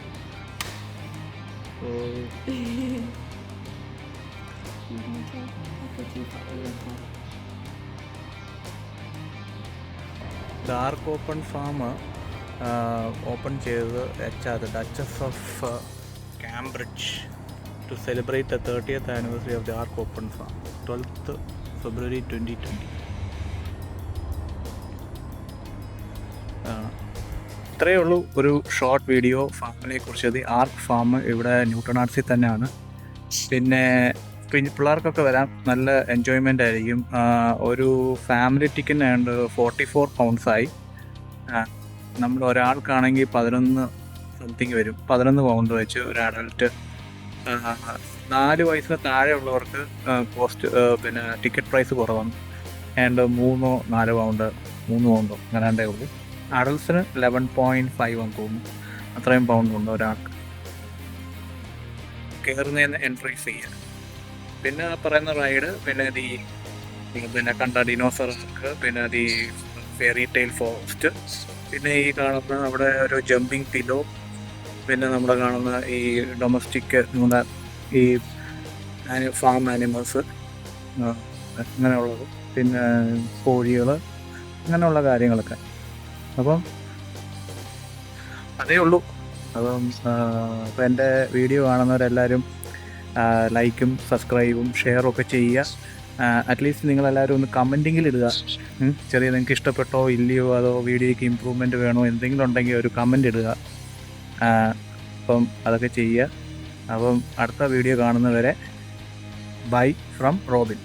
[SPEAKER 5] Oh. The Ark open farm open ചെയ്തത് Duchess of Cambridge to celebrate the 30th anniversary of the Ark open farm 12th February 2020. ഇത്രയേ ഉള്ളൂ ഒരു short video ഫാമിനെ കുറിച്ചത്. ആർക്ക് farm ഇവിടെ newton ആർട്സിൽ തന്നെയാണ്. പിന്നെ പിള്ളേർക്കൊക്കെ വരാം, നല്ല എൻജോയ്മെൻ്റ് ആയിരിക്കും. ഒരു ഫാമിലി ടിക്കറ്റ് ആയതുകൊണ്ട് 44 pounds ആയി. നമ്മൾ ഒരാൾക്കാണെങ്കിൽ 11 സംതിങ് വരും. 11 pound വെച്ച് ഒരു അഡൽട്ട്. 4 വയസ്സിന് താഴെ ഉള്ളവർക്ക് കോസ്റ്റ് പിന്നെ ടിക്കറ്റ് പ്രൈസ് കുറവാണ്. ആൻഡ് 3-4 pound 3 pound അങ്ങനെയാണ്ടേ ഉള്ളൂ. അഡൽട്ട്സിന് 11.5 എന്ന് തോന്നുന്നു. അത്രയും പൗണ്ട് ഉണ്ട് ഒരാൾക്ക്. കയറുന്നതിന് എൻട്രി ഫീ. പിന്നെ പറയുന്ന റൈഡ്, പിന്നെ കണ്ട ഡിനോസർക്ക്, പിന്നെ ഫെയറി ടെയിൽ ഫോറസ്റ്റ്, പിന്നെ ഈ കാണുന്ന അവിടെ ഒരു ജമ്പിങ് പിലോ, പിന്നെ നമ്മൾ കാണുന്ന ഈ ഡൊമസ്റ്റിക് ഈ ഫാം ആനിമൽസ് അങ്ങനെയുള്ളത്, പിന്നെ കോഴികൾ, അങ്ങനെയുള്ള കാര്യങ്ങളൊക്കെ. അപ്പം അതേ ഉള്ളൂ. അപ്പം എൻ്റെ വീഡിയോ കാണുന്നവരെല്ലാവരും ലൈക്കും സബ്സ്ക്രൈബും ഷെയറും ഒക്കെ ചെയ്യുക. അറ്റ്ലീസ്റ്റ് നിങ്ങളെല്ലാവരും ഒന്ന് കമൻറ്റിങ്ങിൽ ഇടുക. ചെറിയ നിങ്ങൾക്ക് ഇഷ്ടപ്പെട്ടോ ഇല്ലയോ, അതോ വീഡിയോയ്ക്ക് ഇമ്പ്രൂവ്മെൻറ്റ് വേണോ, എന്തെങ്കിലും ഉണ്ടെങ്കിൽ ഒരു കമൻ്റ് ഇടുക. അപ്പം അതൊക്കെ ചെയ്യുക. അപ്പം അടുത്ത വീഡിയോ കാണുന്നവരെ ബൈ ഫ്രം റോബിൻ.